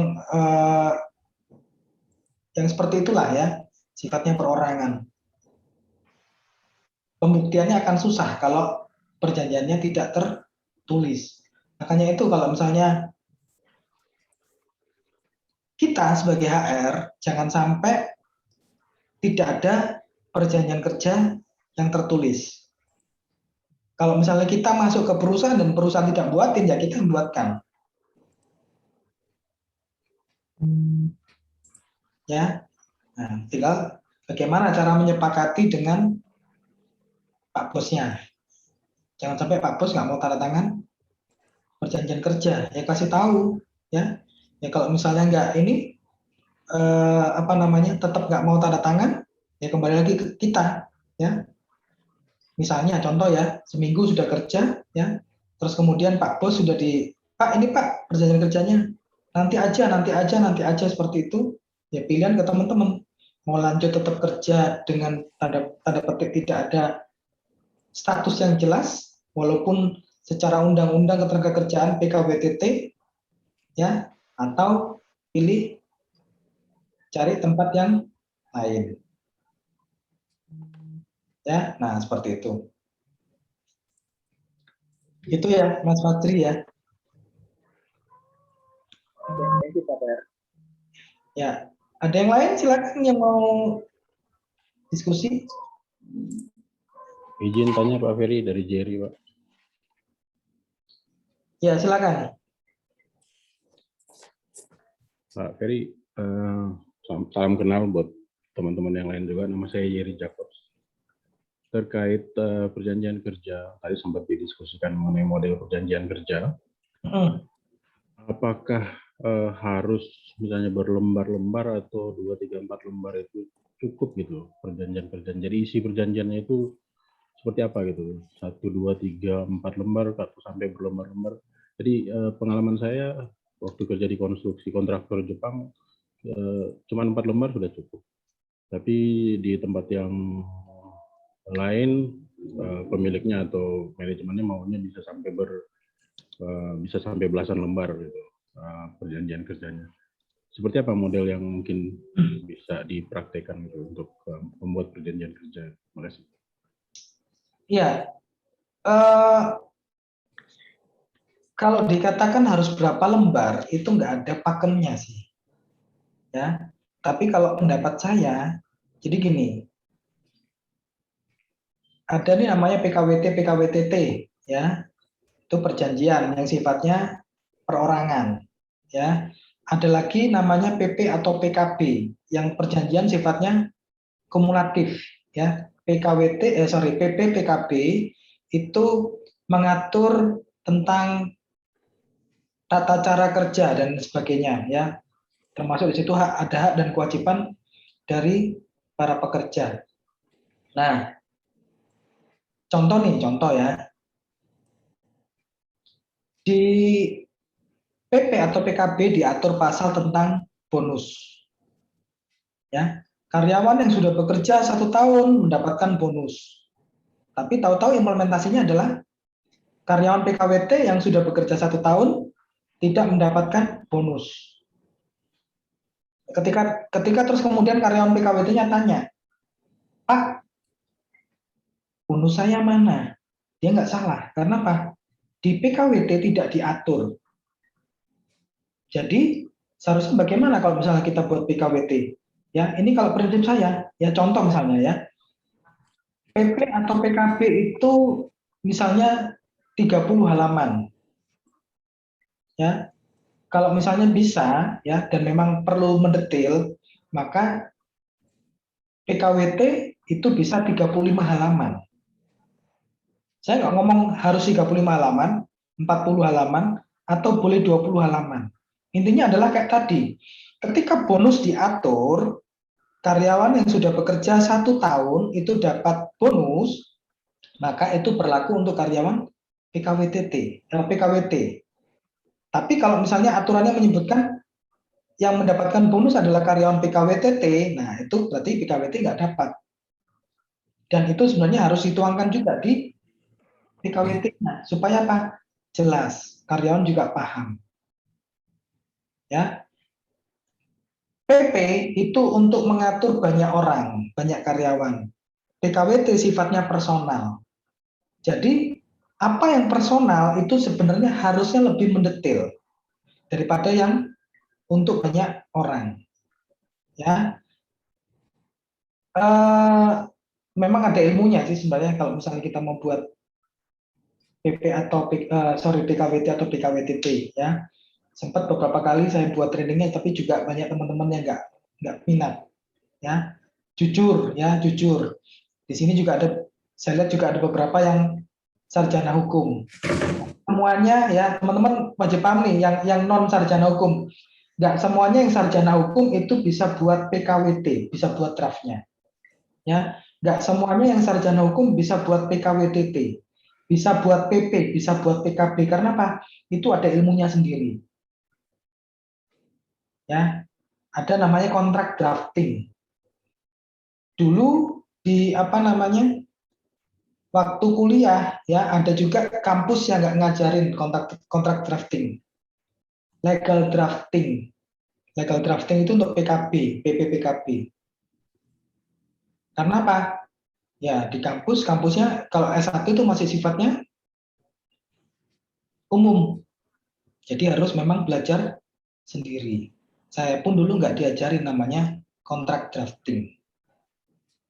seperti itulah ya, sifatnya perorangan. Pembuktiannya akan susah kalau perjanjiannya tidak tertulis. Makanya itu kalau misalnya kita sebagai HR jangan sampai tidak ada perjanjian kerja yang tertulis. Kalau misalnya kita masuk ke perusahaan dan perusahaan tidak buatin, ya kita buatkan. Ya, nah, tinggal bagaimana cara menyepakati dengan Pak Bosnya. Jangan sampai Pak Bos nggak mau tanda tangan perjanjian kerja, ya kasih tahu, ya. Ya kalau misalnya nggak ini apa namanya, tetap nggak mau tanda tangan, ya kembali lagi ke kita, ya. Misalnya contoh ya, seminggu sudah kerja, ya, terus kemudian Pak Bos sudah Pak ini Pak perjanjian kerjanya, nanti aja seperti itu, ya pilihan ke teman-teman mau lanjut tetap kerja dengan tanda petik tidak ada status yang jelas, walaupun secara undang-undang ketenagakerjaan PKWTT, ya, atau pilih cari tempat yang lain. Ya, nah seperti itu. Itu ya, Mas Fadri ya.
Thank you, Pak Per.
Ya, ada yang lain silakan yang mau diskusi.
Izin tanya Pak Ferry dari Jerry, Pak.
Ya, silakan.
Pak Ferry, salam kenal buat teman-teman yang lain juga. Nama saya Jerry Jacobs. Terkait perjanjian kerja, tadi sempat didiskusikan mengenai model perjanjian kerja. Apakah harus misalnya berlembar-lembar atau 2, 3, 4 lembar itu cukup gitu perjanjian-perjanjian. Jadi isi perjanjiannya itu seperti apa gitu, 1, 2, 3, 4 lembar atau sampai berlembar-lembar. Jadi pengalaman saya waktu kerja di konstruksi kontraktor Jepang cuma 4 lembar sudah cukup. Tapi di tempat yang lain pemiliknya atau manajemennya maunya bisa sampai belasan lembar gitu perjanjian kerjanya. Seperti apa model yang mungkin bisa dipraktekkan gitu untuk membuat perjanjian kerja? Terima kasih.
Iya, kalau dikatakan harus berapa lembar itu nggak ada pakemnya sih, ya. Tapi kalau pendapat saya, jadi gini, ada nih namanya PKWT, ya, itu perjanjian yang sifatnya perorangan, ya. Ada lagi namanya PP atau PKB yang perjanjian sifatnya kumulatif, ya. PP PKB itu mengatur tentang tata cara kerja dan sebagainya, ya, termasuk di situ ada hak dan kewajiban dari para pekerja. Nah, contoh ya, di PP atau PKB diatur pasal tentang bonus, ya. karyawan yang sudah bekerja 1 tahun mendapatkan bonus. Tapi tahu-tahu implementasinya adalah karyawan PKWT yang sudah bekerja 1 tahun tidak mendapatkan bonus. Ketika terus kemudian karyawan PKWT-nya tanya, Pak, bonus saya mana? Dia nggak salah. Karena apa? Di PKWT tidak diatur. Jadi seharusnya bagaimana kalau misalnya kita buat PKWT? Ya, ini kalau prinsip saya, ya contoh misalnya ya, PP atau PKB itu misalnya 30 halaman. Ya, kalau misalnya bisa ya dan memang perlu mendetail, maka PKWT itu bisa 35 halaman. Saya nggak ngomong harus 35 halaman, 40 halaman, atau boleh 20 halaman. Intinya adalah kayak tadi, ketika bonus diatur, karyawan yang sudah bekerja 1 tahun itu dapat bonus, maka itu berlaku untuk karyawan PKWT. Tapi kalau misalnya aturannya menyebutkan yang mendapatkan bonus adalah karyawan PKWTT, nah itu berarti PKWT nggak dapat. Dan itu sebenarnya harus dituangkan juga di PKWT. Nah, supaya apa? Jelas, karyawan juga paham. Ya, PP itu untuk mengatur banyak orang, banyak karyawan. PKWT sifatnya personal. Jadi, apa yang personal itu sebenarnya harusnya lebih mendetail daripada yang untuk banyak orang. Ya, memang ada ilmunya sih sebenarnya kalau misalnya kita mau buat PP atau PKWT atau PKWTT ya. Sempat beberapa kali saya buat trainingnya, tapi juga banyak teman-teman yang nggak minat. Ya, jujur. Di sini juga ada, saya lihat juga ada beberapa yang sarjana hukum. Semuanya ya teman-teman wajib paham nih, yang non sarjana hukum. Nggak semuanya yang sarjana hukum itu bisa buat PKWT, bisa buat draftnya. Ya, nggak semuanya yang sarjana hukum bisa buat PKWTT, bisa buat PP, bisa buat PKB. Karena apa? Itu ada ilmunya sendiri. Ya, ada namanya kontrak drafting. Dulu di waktu kuliah ya ada juga kampus yang nggak ngajarin kontrak drafting, legal drafting itu untuk PKB, PPPKB. Karena apa? Ya di kampusnya kalau S1 itu masih sifatnya umum, jadi harus memang belajar sendiri. Saya pun dulu nggak diajarin namanya kontrak drafting.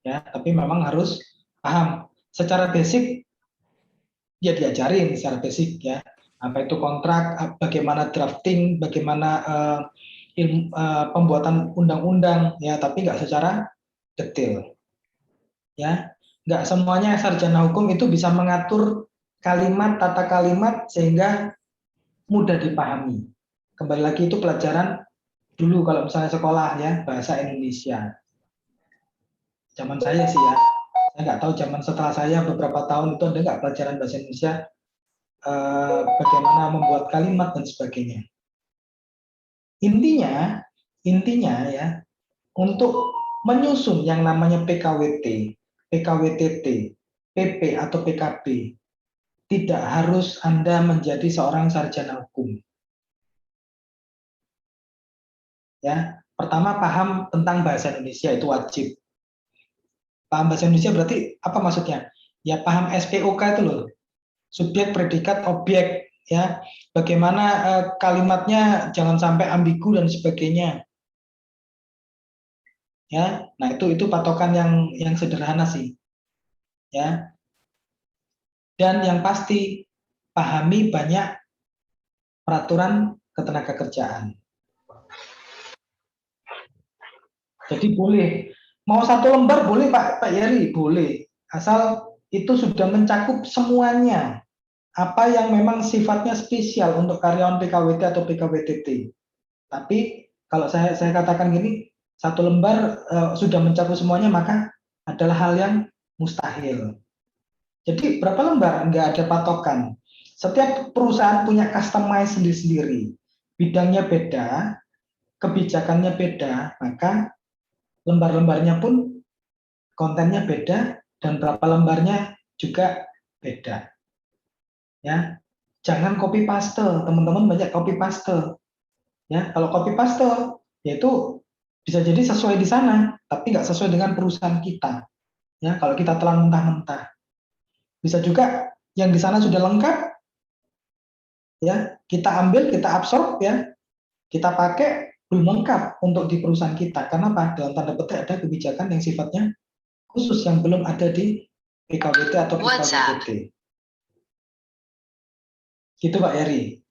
Ya, tapi memang harus paham secara basic, ya diajarin secara basic ya, apa itu kontrak, bagaimana drafting, bagaimana pembuatan undang-undang ya, tapi nggak secara detail ya. Nggak semuanya sarjana hukum itu bisa mengatur kalimat, tata kalimat sehingga mudah dipahami. Kembali lagi itu pelajaran dulu kalau misalnya sekolah ya, bahasa Indonesia. Zaman saya sih ya, saya nggak tahu zaman setelah saya beberapa tahun itu ada nggak pelajaran bahasa Indonesia, bagaimana membuat kalimat dan sebagainya. Intinya ya, untuk menyusun yang namanya PKWT, PKWTT, PP atau PKB, tidak harus Anda menjadi seorang sarjana hukum. Ya, pertama paham tentang bahasa Indonesia itu wajib. Paham bahasa Indonesia berarti apa maksudnya? Ya paham SPOK itu loh, subjek, predikat, objek, ya. Bagaimana kalimatnya jangan sampai ambigu dan sebagainya. Ya, nah itu patokan yang sederhana sih. Ya. Dan yang pasti pahami banyak peraturan ketenagakerjaan. Jadi boleh mau 1 lembar boleh Pak Yeri, boleh. Asal itu sudah mencakup semuanya. Apa yang memang sifatnya spesial untuk karyawan PKWT atau PKWTT. Tapi kalau saya katakan gini, 1 lembar sudah mencakup semuanya, maka adalah hal yang mustahil. Jadi berapa lembar? Enggak ada patokan. Setiap perusahaan punya customize sendiri-sendiri. Bidangnya beda, kebijakannya beda, maka lembar-lembarnya pun kontennya beda dan berapa lembarnya juga beda. Ya, jangan copy paste, teman-teman banyak copy paste. Ya, kalau copy paste yaitu bisa jadi sesuai di sana, tapi nggak sesuai dengan perusahaan kita. Ya, kalau kita telan mentah-mentah. Bisa juga yang di sana sudah lengkap, ya kita ambil, kita absorb, ya kita pakai belum lengkap untuk di perusahaan kita. Karena apa? Dalam tanda petik ada kebijakan yang sifatnya khusus yang belum ada di PKWT atau PKWT. Gitu Pak Heri.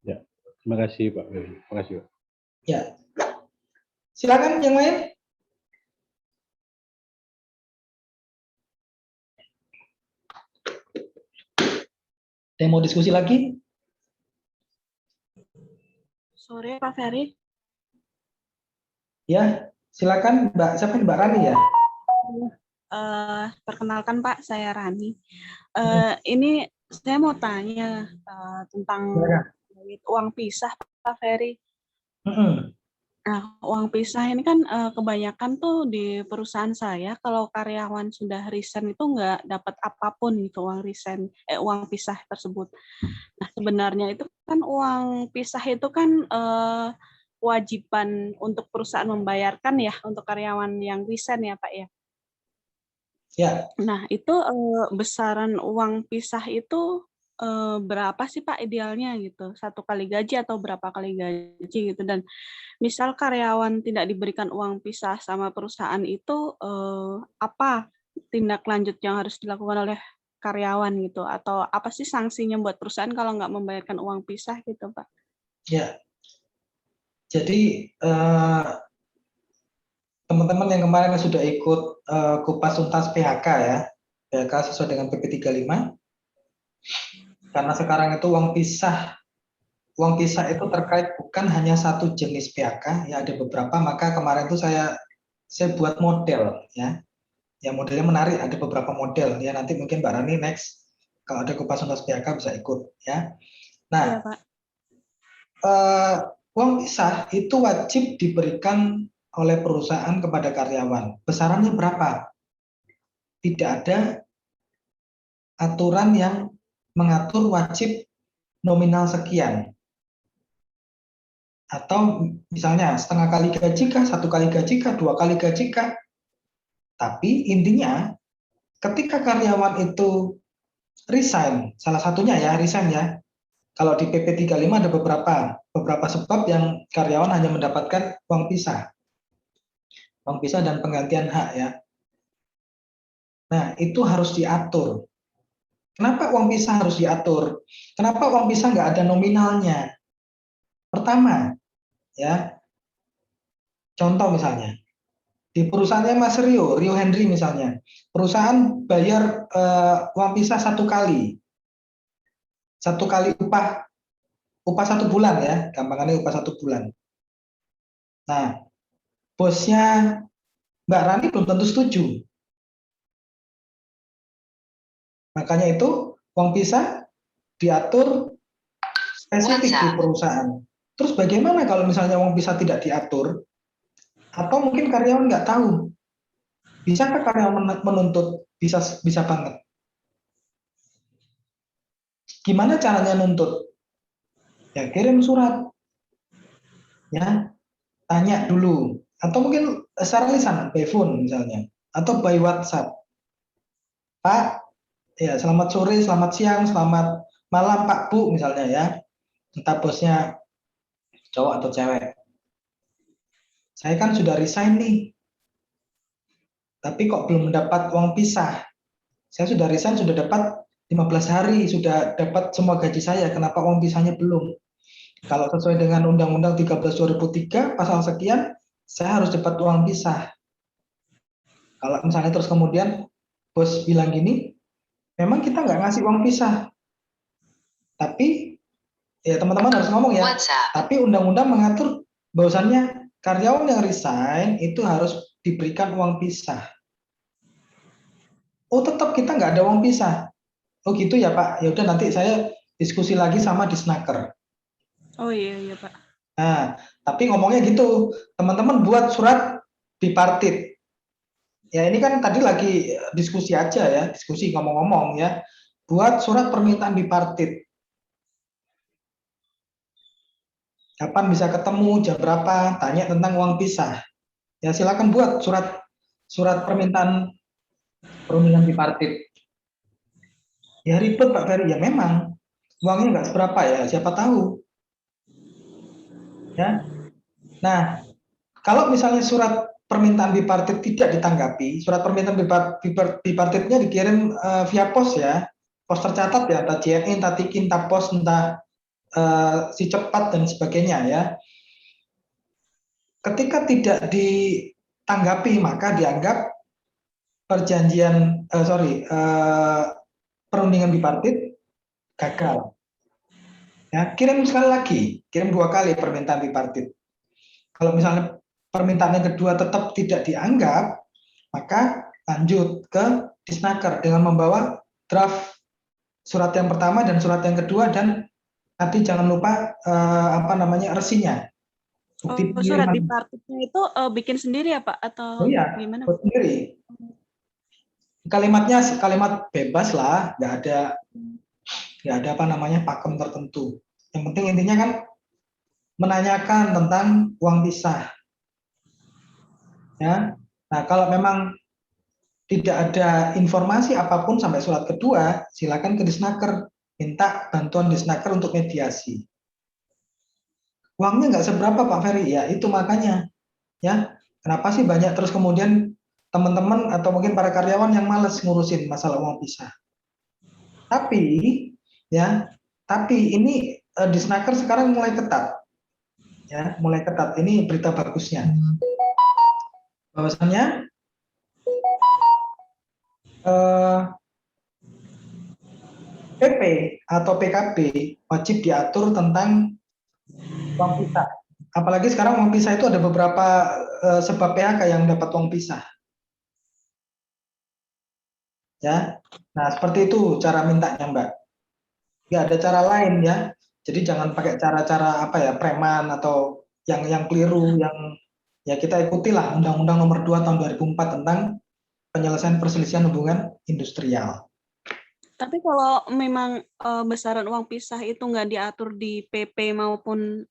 Ya, terima kasih Pak Heri. Terima kasih Pak.
Ya, silakan yang lain. Ada yang mau diskusi lagi?
Sore Pak Ferry.
Ya, silakan Mbak. Siapa Mbak Rani ya?
Perkenalkan Pak, saya Rani. Ini saya mau tanya tentang uang pisah Pak Ferry. Nah, uang pisah ini kan kebanyakan tuh di perusahaan saya kalau karyawan sudah resign itu nggak dapat apapun gitu uang pisah tersebut. Nah, sebenarnya itu kan uang pisah itu kan kewajiban untuk perusahaan membayarkan ya untuk karyawan yang resign ya Pak ya.
Ya.
Nah, itu besaran uang pisah itu berapa sih Pak idealnya gitu? 1 kali gaji atau berapa kali gaji gitu? Dan misal karyawan tidak diberikan uang pisah sama perusahaan itu apa tindak lanjut yang harus dilakukan oleh karyawan gitu? Atau apa sih sanksinya buat perusahaan kalau nggak membayarkan uang pisah gitu Pak?
Ya. Jadi teman-teman yang kemarin sudah ikut kupas tuntas PHK ya, PHK sesuai dengan PP 35. Karena sekarang itu uang pisah itu terkait bukan hanya satu jenis PHK, ya ada beberapa, maka kemarin itu saya buat model ya. Ya modelnya menarik, ada beberapa model ya, nanti mungkin Mbak Rani next kalau ada kupas tuntas PHK bisa ikut ya. Nah,
ya, Pak.
Uang pisah itu wajib diberikan oleh perusahaan kepada karyawan. Besarannya berapa? Tidak ada aturan yang mengatur wajib nominal sekian. Atau misalnya setengah kali gaji kah, 1 kali gaji kah, 2 kali gaji kah. Tapi intinya ketika karyawan itu resign, salah satunya ya resign ya. Kalau di PP 35 ada beberapa sebab yang karyawan hanya mendapatkan uang pisah. Uang pisah dan penggantian hak ya. Nah, itu harus diatur. Kenapa uang pisah harus diatur? Kenapa uang pisah nggak ada nominalnya? Pertama, ya, contoh misalnya, di perusahaannya Mas Rio Henry misalnya, perusahaan bayar uang pisah 1 kali. 1 kali upah 1 bulan ya, gampangannya upah 1 bulan. Nah, bosnya Mbak Rani belum tentu setuju. Makanya itu uang pisah diatur spesifik di perusahaan. Terus bagaimana kalau misalnya uang pisah tidak diatur? Atau mungkin karyawan nggak tahu? Bisakah karyawan menuntut? Bisa banget. Gimana caranya nuntut? Ya kirim surat. Ya, tanya dulu. Atau mungkin secara lisan, by phone misalnya. Atau by WhatsApp. Pak, ya, selamat sore, selamat siang, selamat malam Pak Bu misalnya ya. Entah bosnya cowok atau cewek. Saya kan sudah resign nih. Tapi kok belum mendapat uang pisah. Saya sudah resign, sudah dapat 15 hari, sudah dapat semua gaji saya. Kenapa uang pisahnya belum? Kalau sesuai dengan Undang-Undang 13/2003 pasal sekian, saya harus dapat uang pisah. Kalau misalnya terus kemudian bos bilang gini, memang kita nggak ngasih uang pisah. Tapi ya teman-teman harus ngomong ya. Tapi undang-undang mengatur bahwasannya karyawan yang resign itu harus diberikan uang pisah. Oh tetap kita nggak ada uang pisah. Oh gitu ya Pak. Ya udah nanti saya diskusi lagi sama Disnaker.
Oh iya Pak.
Nah, tapi ngomongnya gitu, teman-teman buat surat bipartit. Ya ini kan tadi lagi diskusi aja ya, diskusi ngomong-ngomong ya. Buat surat permintaan bipartit. Kapan bisa ketemu, jam berapa, tanya tentang uang pisah. Ya silakan buat surat permintaan perundingan bipartit. Ya ribet Pak Ferry, ya memang uangnya nggak seberapa ya, siapa tahu. Ya. Nah, kalau misalnya surat permintaan bipartit tidak ditanggapi, surat permintaan bipartitnya dikirim via pos ya, pos tercatat ya, entah JNE, entah Tikin, entah pos, entah si cepat dan sebagainya ya. Ketika tidak ditanggapi maka dianggap perjanjian perundingan bipartit gagal. Ya, kirim sekali lagi, kirim 2 kali permintaan bipartit. Kalau misalnya permintaan yang kedua tetap tidak dianggap, maka lanjut ke Disnaker dengan membawa draft surat yang pertama dan surat yang kedua, dan nanti jangan lupa resinya. Bukti
surat
pengiriman.
bipartitnya itu bikin sendiri ya Pak atau
Oh iya,
gimana?
buat sendiri. Kalimatnya kalimat bebas lah, nggak ada pakem tertentu. Yang penting intinya kan menanyakan tentang uang pisah. Ya. Nah, kalau memang tidak ada informasi apapun sampai surat kedua, silakan ke Disnaker, minta bantuan Disnaker untuk mediasi. Uangnya nggak seberapa Pak Ferry, ya itu makanya. Ya, kenapa sih banyak terus kemudian teman-teman atau mungkin para karyawan yang males ngurusin masalah uang pisah. Tapi ini Disnaker sekarang mulai ketat. Ya, mulai ketat. Ini berita bagusnya. Bahwasannya PP atau PKB wajib diatur tentang uang pisah. Apalagi sekarang uang pisah itu ada beberapa sebab PHK yang dapat uang pisah. Ya, nah seperti itu cara mintanya Mbak. Nggak ada cara lain ya. Jadi jangan pakai cara-cara preman atau yang keliru, yang ya kita ikutilah Undang-Undang Nomor 2 Tahun 2004 tentang penyelesaian perselisihan hubungan industrial.
Tapi kalau memang besaran uang pisah itu nggak diatur di PP maupun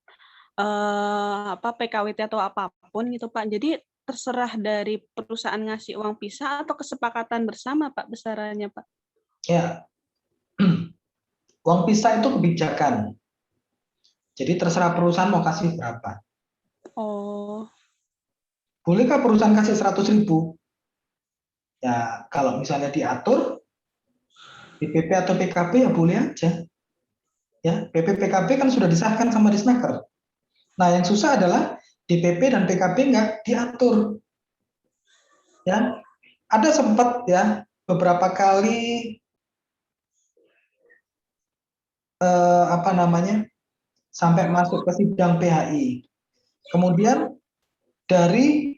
PKWT atau apapun gitu Pak. Jadi terserah dari perusahaan ngasih uang pisah atau kesepakatan bersama Pak besarannya Pak.
Ya. Uang pisah itu kebijakan. Jadi terserah perusahaan mau kasih berapa.
Oh.
Bolehkah perusahaan kasih 100.000? Ya, kalau misalnya diatur di PP atau PKB ya boleh aja. Ya, PP PKB kan sudah disahkan sama Disnaker. Nah, yang susah adalah di PP dan PKB nggak diatur. Ya, ada sempat ya beberapa kali sampai masuk ke sidang PHI. Kemudian dari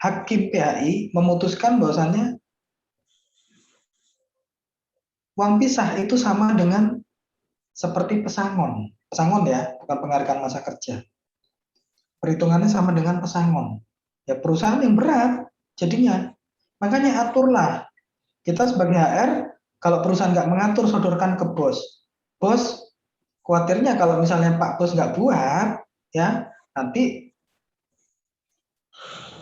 hakim PHI memutuskan bahwasannya uang pisah itu sama dengan seperti pesangon. Pesangon ya, bukan penghargaan masa kerja. Perhitungannya sama dengan pesangon. Ya perusahaan yang berat jadinya. Makanya aturlah. Kita sebagai HR, kalau perusahaan nggak mengatur, sodorkan ke bos. Bos, khawatirnya kalau misalnya Pak Bos nggak buat, ya nanti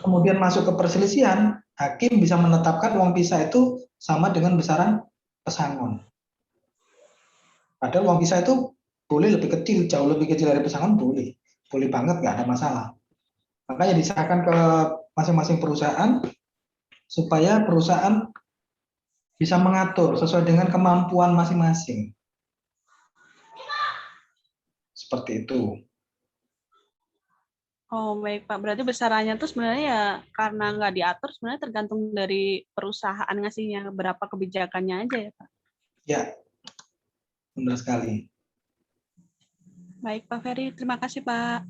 kemudian masuk ke perselisihan, hakim bisa menetapkan uang pisah itu sama dengan besaran pesangon. Padahal uang pisah itu boleh lebih kecil, jauh lebih kecil dari pesangon boleh. Boleh banget, nggak ada masalah. Makanya disahkan ke masing-masing perusahaan supaya perusahaan bisa mengatur sesuai dengan kemampuan masing-masing. Seperti itu.
Oh baik Pak, berarti besarannya tuh sebenarnya ya karena nggak diatur sebenarnya tergantung dari perusahaan ngasihnya berapa kebijakannya aja ya Pak?
Ya, benar sekali.
Baik Pak Ferry, terima kasih Pak.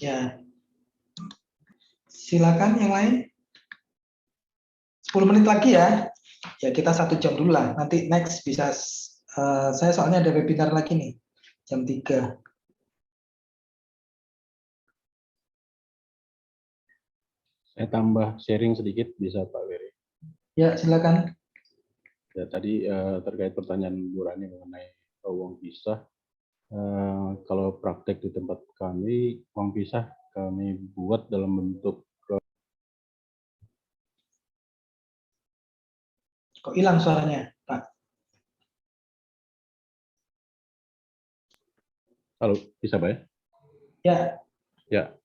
Ya, silakan yang lain. 10 menit lagi ya. Ya kita 1 jam dulu lah. Nanti next bisa saya soalnya ada webinar lagi nih jam 3.
Saya tambah sharing sedikit, bisa Pak Ferry?
Ya, silakan.
Ya, tadi terkait pertanyaan Bu Rani mengenai uang pisah. Kalau praktek di tempat kami, uang pisah kami buat dalam bentuk.
Kok hilang suaranya, Pak?
Halo, bisa Pak ya?
Ya.
Ya,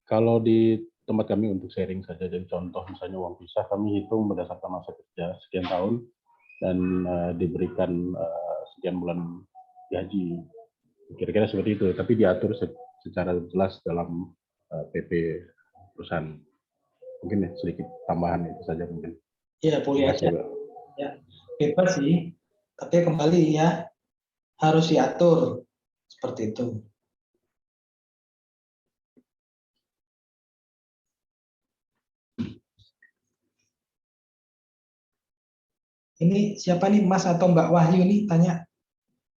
kalau di tempat kami untuk sharing saja, jadi contoh misalnya uang pisah kami hitung berdasarkan masa kerja sekian tahun dan diberikan sekian bulan gaji, kira-kira seperti itu, tapi diatur secara jelas dalam PP perusahaan. Mungkin ya, sedikit tambahan itu saja mungkin.
Ya, boleh aja.
Pak.
Ya, bebas sih, tapi kembali ya harus diatur seperti itu. Ini siapa nih, Mas atau Mbak Wahyu nih tanya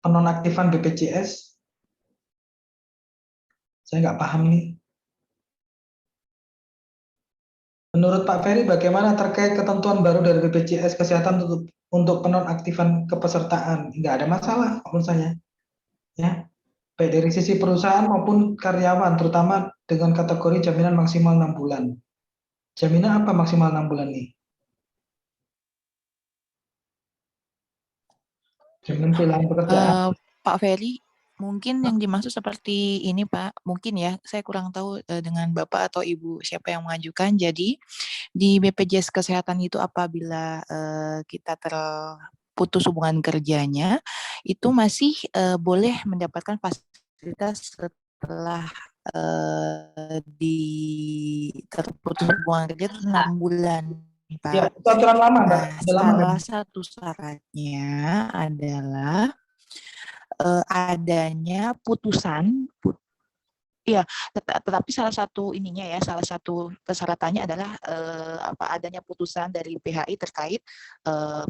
penonaktifan BPJS? Saya nggak paham nih. Menurut Pak Ferry, bagaimana terkait ketentuan baru dari BPJS Kesehatan untuk penonaktifan kepesertaan? Nggak ada masalah menurut saya. Ya, baik dari sisi perusahaan maupun karyawan, terutama dengan kategori jaminan maksimal 6 bulan. Jaminan apa maksimal 6 bulan nih? Jaminan pilihan pekerjaan.
Pak Ferry, mungkin yang dimaksud seperti ini Pak, mungkin ya, saya kurang tahu dengan Bapak atau Ibu siapa yang mengajukan. Jadi di BPJS Kesehatan itu apabila kita terputus hubungan kerjanya, itu masih boleh mendapatkan fasilitas setelah terputus hubungan kerja itu 6 bulan. Pak.
Ya, itu aturan lama, Mbak.
Salah satu syaratnya adalah adanya putusan, tetapi salah satu ininya ya, salah satu persyaratannya adalah adanya putusan dari PHI terkait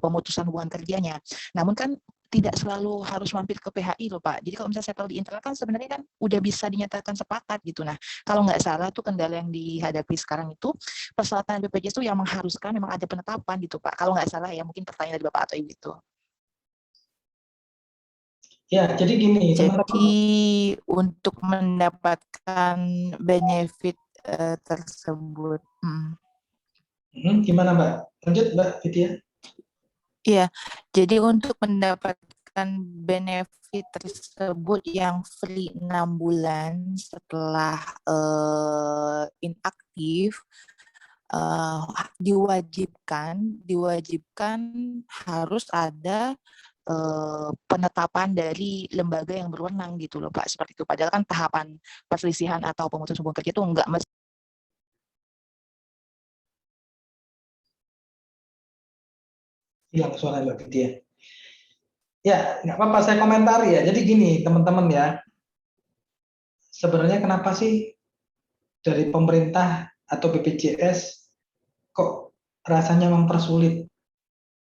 pemutusan hubungan kerjanya. Namun kan tidak selalu harus mampir ke PHI loh Pak. Jadi kalau misalnya settle di internal kan sebenarnya kan udah bisa dinyatakan sepakat gitu. Nah kalau nggak salah tuh kendala yang dihadapi sekarang itu persyaratan BPJS itu yang mengharuskan memang ada penetapan gitu Pak. Kalau nggak salah ya, mungkin pertanyaan dari Bapak atau Ibu itu.
Ya, jadi gini,
teman-teman. Jadi untuk mendapatkan benefit tersebut.
Gimana Mbak? Lanjut Mbak Vidya.
Iya, jadi untuk mendapatkan benefit tersebut yang free 6 bulan setelah inaktif, diwajibkan harus ada penetapan dari lembaga yang berwenang gitu loh Pak, seperti itu. Padahal kan tahapan perselisihan atau pemutusan hubungan kerja itu enggak mesti.
Hilang suara Mbak Vidya. Ya, nggak apa-apa saya komentari ya. Jadi gini teman-teman ya, sebenarnya kenapa sih dari pemerintah atau BPJS kok rasanya mempersulit?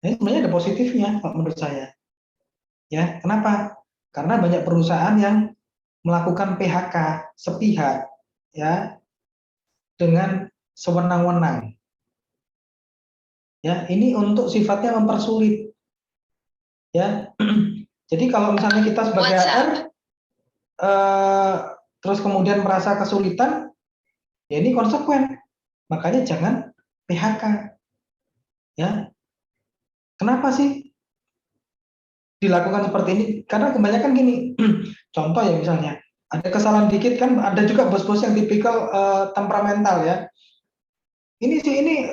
Ini sebenarnya ada positifnya Pak menurut saya. Ya, kenapa? Karena banyak perusahaan yang melakukan PHK sepihak ya dengan sewenang-wenang. Ya, ini untuk sifatnya mempersulit. Ya. Jadi kalau misalnya kita sebagai HR terus kemudian merasa kesulitan, ya ini konsekuen. Makanya jangan PHK. Ya. Kenapa sih dilakukan seperti ini? Karena kebanyakan gini, contoh ya misalnya, ada kesalahan dikit kan, ada juga bos-bos yang tipikal temperamental ya. Ini sih ini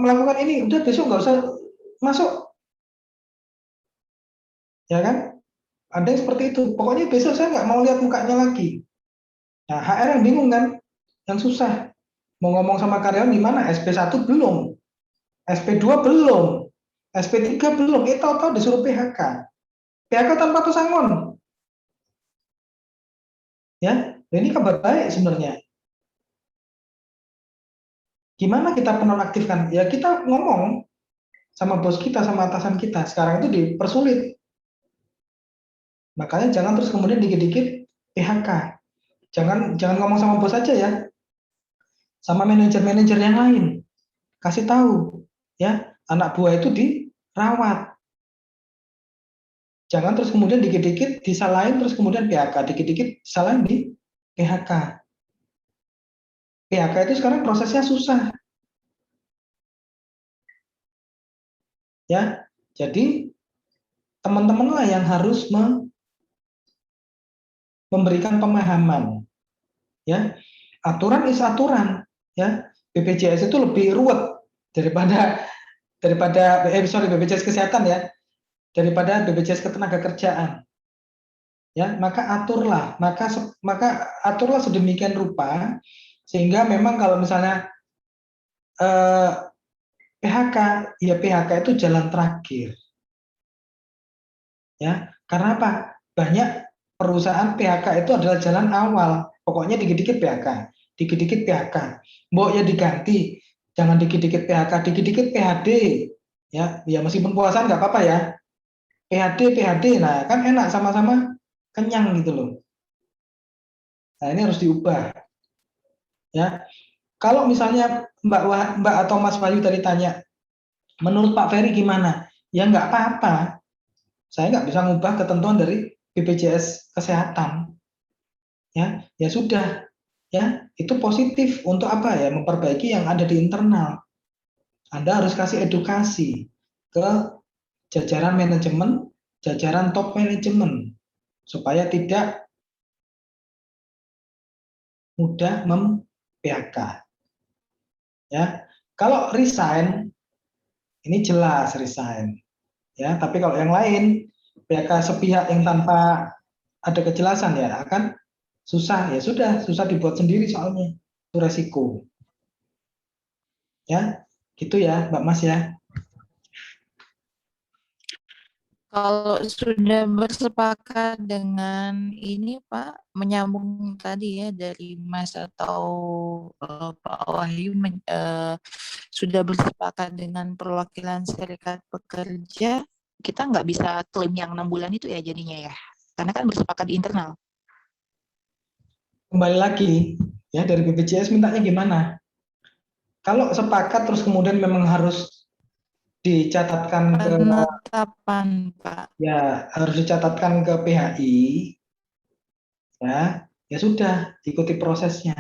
melakukan ini, udah besok nggak usah masuk. Ya kan? Ada yang seperti itu. Pokoknya besok saya nggak mau lihat mukanya lagi. Nah, HR yang bingung kan, yang susah. Mau ngomong sama karyawan gimana? SP1 belum, SP2 belum, SP3 belum. Tahu-tahu disuruh PHK. PHK tanpa pesangon. Ya, ini kabar baik sebenarnya. Gimana kita penonaktifkan? Ya kita ngomong sama bos kita, sama atasan kita. Sekarang itu dipersulit. Makanya jangan terus kemudian dikit-dikit PHK. Jangan ngomong sama bos aja ya. sama manajer-manajer yang lain. Kasih tahu, ya, anak buah itu dirawat. Jangan terus kemudian dikit-dikit disalahin, terus kemudian PHK, dikit-dikit disalahin di PHK. PHK itu sekarang prosesnya susah. Ya, jadi teman-teman lah yang harus memberikan pemahaman. Ya, aturan is aturan. Ya, BPJS itu lebih ruwet daripada BPJS kesehatan ya, daripada BPJS ketenagakerjaan. Ya, maka aturlah sedemikian rupa sehingga memang kalau misalnya PHK, ya PHK itu jalan terakhir. Ya, karena apa? Banyak perusahaan PHK itu adalah jalan awal. Pokoknya dikit-dikit PHK, dikit-dikit PHK. Mbok ya diganti, jangan dikit-dikit PHK, dikit-dikit PHD. Ya, meskipun puasa nggak apa-apa ya. PHD, nah kan enak, sama-sama kenyang gitu loh. Nah ini harus diubah. Ya, kalau misalnya Mbak atau Mas Wahyu tadi tanya, menurut Pak Ferry gimana? Ya nggak apa-apa. Saya nggak bisa ngubah ketentuan dari BPJS Kesehatan. Ya sudah. Ya, itu positif untuk apa ya? Memperbaiki yang ada di internal. Anda harus kasih edukasi ke jajaran manajemen, jajaran top manajemen, supaya tidak mudah mem-PHK. Ya, kalau resign ini jelas resign. Ya, tapi kalau yang lain PHK sepihak yang tanpa ada kejelasan ya akan susah. Ya sudah, susah dibuat sendiri soalnya. Itu resiko. Ya, gitu ya, Mbak Mas ya.
Kalau sudah bersepakat dengan ini Pak, menyambung tadi ya dari Mas atau Pak Wahyu sudah bersepakat dengan perwakilan serikat pekerja, kita nggak bisa klaim yang 6 bulan itu ya jadinya ya, karena kan bersepakat di internal.
Kembali lagi ya, dari BPJS mintanya gimana? Kalau sepakat terus kemudian memang harus dicatatkan ke
penetapan Pak.
Ya, harus dicatatkan ke PHI. Ya sudah, ikuti prosesnya.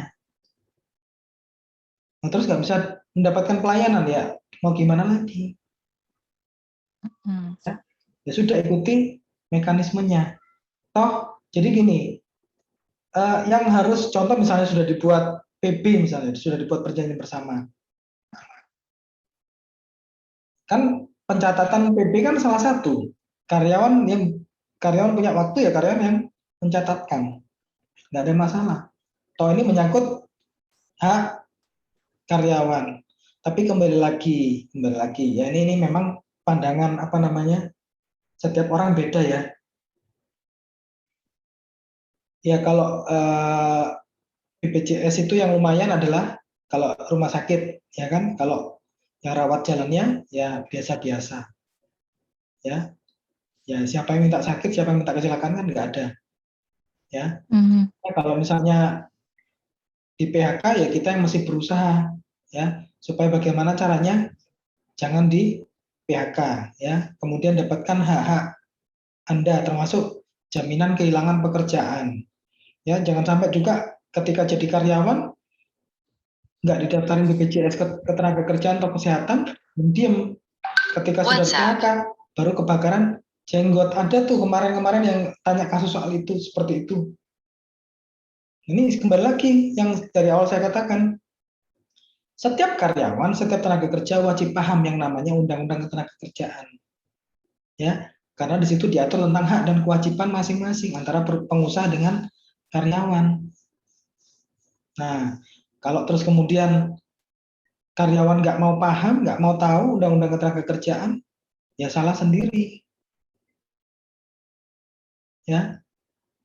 Nah, terus nggak bisa mendapatkan pelayanan ya, mau gimana lagi? Ya sudah, ikuti mekanismenya. Toh, jadi gini, yang harus contoh misalnya sudah dibuat PB misalnya, sudah dibuat perjanjian bersama. Kan pencatatan PB kan salah satu. Karyawan punya waktu ya, karyawan yang mencatatkan. Nggak ada masalah. Toh ini menyangkut hak karyawan. Tapi kembali lagi ya, ini memang pandangan setiap orang beda ya. Ya kalau BPJS itu yang lumayan adalah kalau rumah sakit ya kan, kalau yang rawat jalannya ya biasa-biasa. Ya siapa yang minta sakit, siapa yang minta kecelakaan kan nggak ada. Ya. Kalau misalnya di PHK ya kita yang masih berusaha ya supaya bagaimana caranya jangan di PHK ya, kemudian dapatkan hak-hak Anda termasuk jaminan kehilangan pekerjaan ya, jangan sampai juga ketika jadi karyawan nggak didaftarin BPJS ketenagakerjaan atau kesehatan, diam ketika sudah PHK baru kebakaran jenggot. Ada tuh kemarin yang tanya kasus soal itu seperti itu. Ini kembali lagi yang dari awal saya katakan, setiap karyawan, setiap tenaga kerja wajib paham yang namanya Undang-Undang Ketenagakerjaan. Ya, karena di situ diatur tentang hak dan kewajiban masing-masing antara pengusaha dengan karyawan. Nah, kalau terus kemudian karyawan nggak mau paham, nggak mau tahu Undang-Undang Ketenagakerjaan, ya salah sendiri. Ya,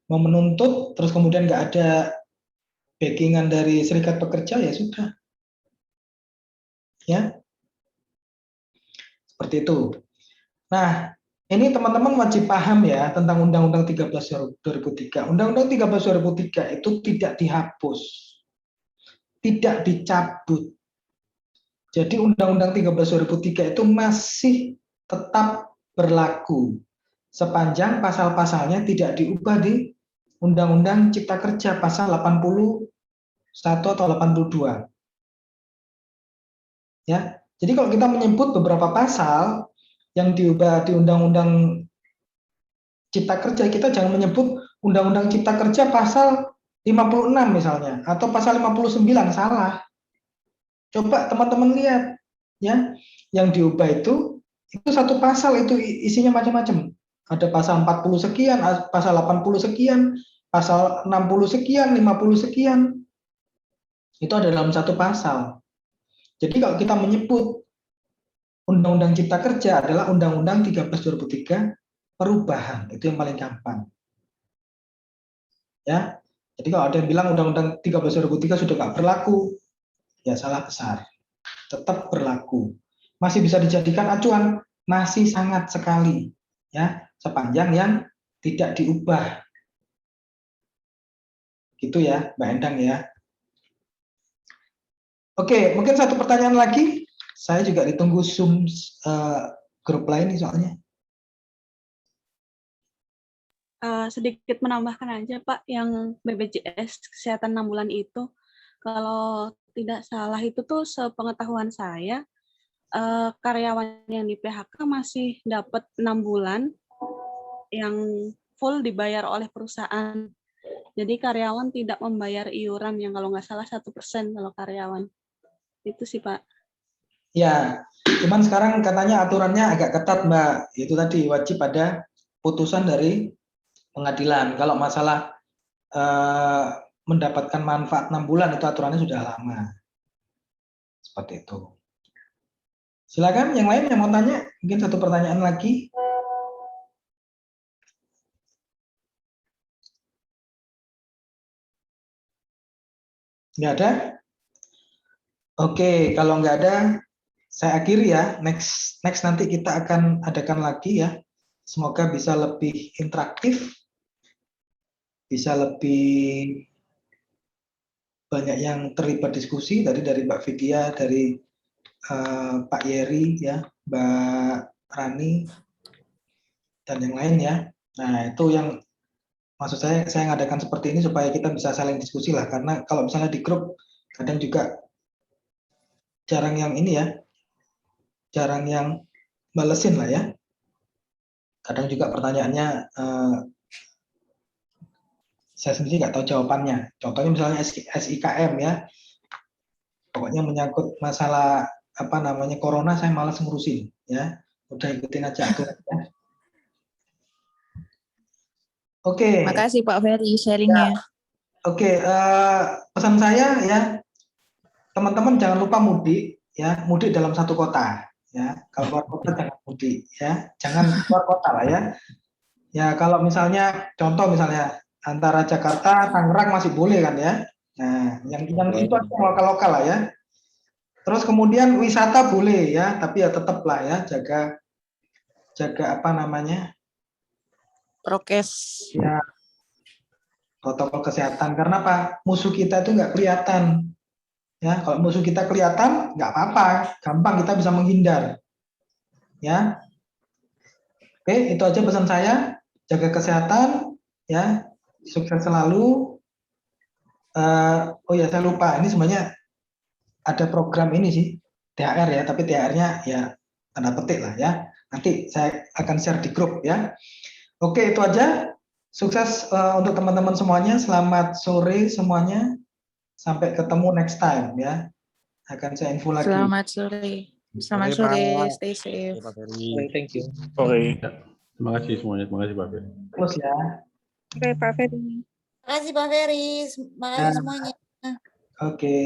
mau menuntut terus kemudian nggak ada backingan dari serikat pekerja ya sudah. Ya, seperti itu. Nah, ini teman-teman wajib paham ya tentang Undang-Undang 13 2003. Undang-Undang 13 2003 itu tidak dihapus. tidak dicabut. Jadi Undang-Undang 13 2003 itu masih tetap berlaku sepanjang pasal-pasalnya tidak diubah di Undang-Undang Cipta Kerja pasal 81 atau 82. Ya. Jadi kalau kita menyebut beberapa pasal yang diubah di Undang-Undang Cipta Kerja, kita jangan menyebut Undang-Undang Cipta Kerja pasal 56 misalnya atau pasal 59, salah. Coba teman-teman lihat ya, yang diubah itu satu pasal itu isinya macam-macam. Ada pasal 40 sekian, pasal 80 sekian, pasal 60 sekian, 50 sekian. Itu ada dalam satu pasal. Jadi kalau kita menyebut Undang-Undang Cipta Kerja adalah Undang-Undang 13 2003 perubahan, itu yang paling gampang. Ya. Jadi kalau ada yang bilang Undang-Undang 13 2003 sudah nggak berlaku, ya salah besar. Tetap berlaku. Masih bisa dijadikan acuan, masih sangat sekali. Ya, sepanjang yang tidak diubah. Gitu ya, Mbak Endang ya. Oke, mungkin satu pertanyaan lagi. Saya juga ditunggu Zoom grup lain nih soalnya.
Sedikit menambahkan aja Pak, yang BPJS Kesehatan 6 bulan itu, kalau tidak salah itu tuh sepengetahuan saya, karyawan yang di PHK masih dapat 6 bulan yang full dibayar oleh perusahaan. Jadi karyawan tidak membayar iuran yang kalau nggak salah 1% kalau karyawan. Itu sih Pak.
Ya, cuman sekarang katanya aturannya agak ketat Mbak. Itu tadi wajib ada putusan dari pengadilan. Kalau masalah mendapatkan manfaat 6 bulan itu aturannya sudah lama. Seperti itu. Silakan yang lain yang mau tanya, mungkin satu pertanyaan lagi. Nggak ada? Oke, kalau nggak ada, saya akhiri ya. Next nanti kita akan adakan lagi ya. Semoga bisa lebih interaktif, bisa lebih banyak yang terlibat diskusi. Tadi dari Mbak Vidya, dari Pak Yeri, ya, Mbak Rani, dan yang lain ya. Nah itu yang maksud saya ngadakan seperti ini supaya kita bisa saling diskusi lah. Karena kalau misalnya di grup kadang juga jarang yang ini ya, jarang yang balesin lah ya. Kadang juga pertanyaannya saya sendiri nggak tahu jawabannya. Contohnya misalnya SIKM ya, pokoknya menyangkut masalah apa namanya corona, saya malas ngurusin ya. Udah ikutin aja aturannya. Oke.
Makasih Pak Ferry sharingnya.
Ya. Oke, pesan saya ya, teman-teman jangan lupa mudik ya, mudik dalam satu kota ya. Kalau keluar kota jangan mudik ya, jangan keluar kota lah ya. Ya kalau misalnya contoh misalnya antara Jakarta Tangerang masih boleh kan ya. Nah, yang itu lokal-lokal lah ya. Terus kemudian wisata boleh ya, tapi ya tetap lah ya jaga apa namanya?
Prokes.
Ya, protokol kesehatan. Karena apa? Musuh kita itu nggak kelihatan. Ya, kalau musuh kita kelihatan nggak apa-apa, gampang kita bisa menghindar. Ya. Oke, itu aja pesan saya. Jaga kesehatan, ya. Sukses selalu. Oh ya, saya lupa. Ini sebenarnya ada program ini sih, THR ya, tapi THR-nya ya tanda petik lah ya. Nanti saya akan share di grup ya. Oke, itu aja. Sukses untuk teman-teman semuanya. Selamat sore semuanya. Sampai ketemu next time ya. Akan saya info lagi.
Selamat sore. Selamat sore. Stay safe.
Thank you.
Oke. Terima kasih semuanya. Terima kasih Pak Ferry.
Terus ya.
Oke Pak Ferry.
Terima kasih Pak Ferry. Terima kasih semuanya.
Oke.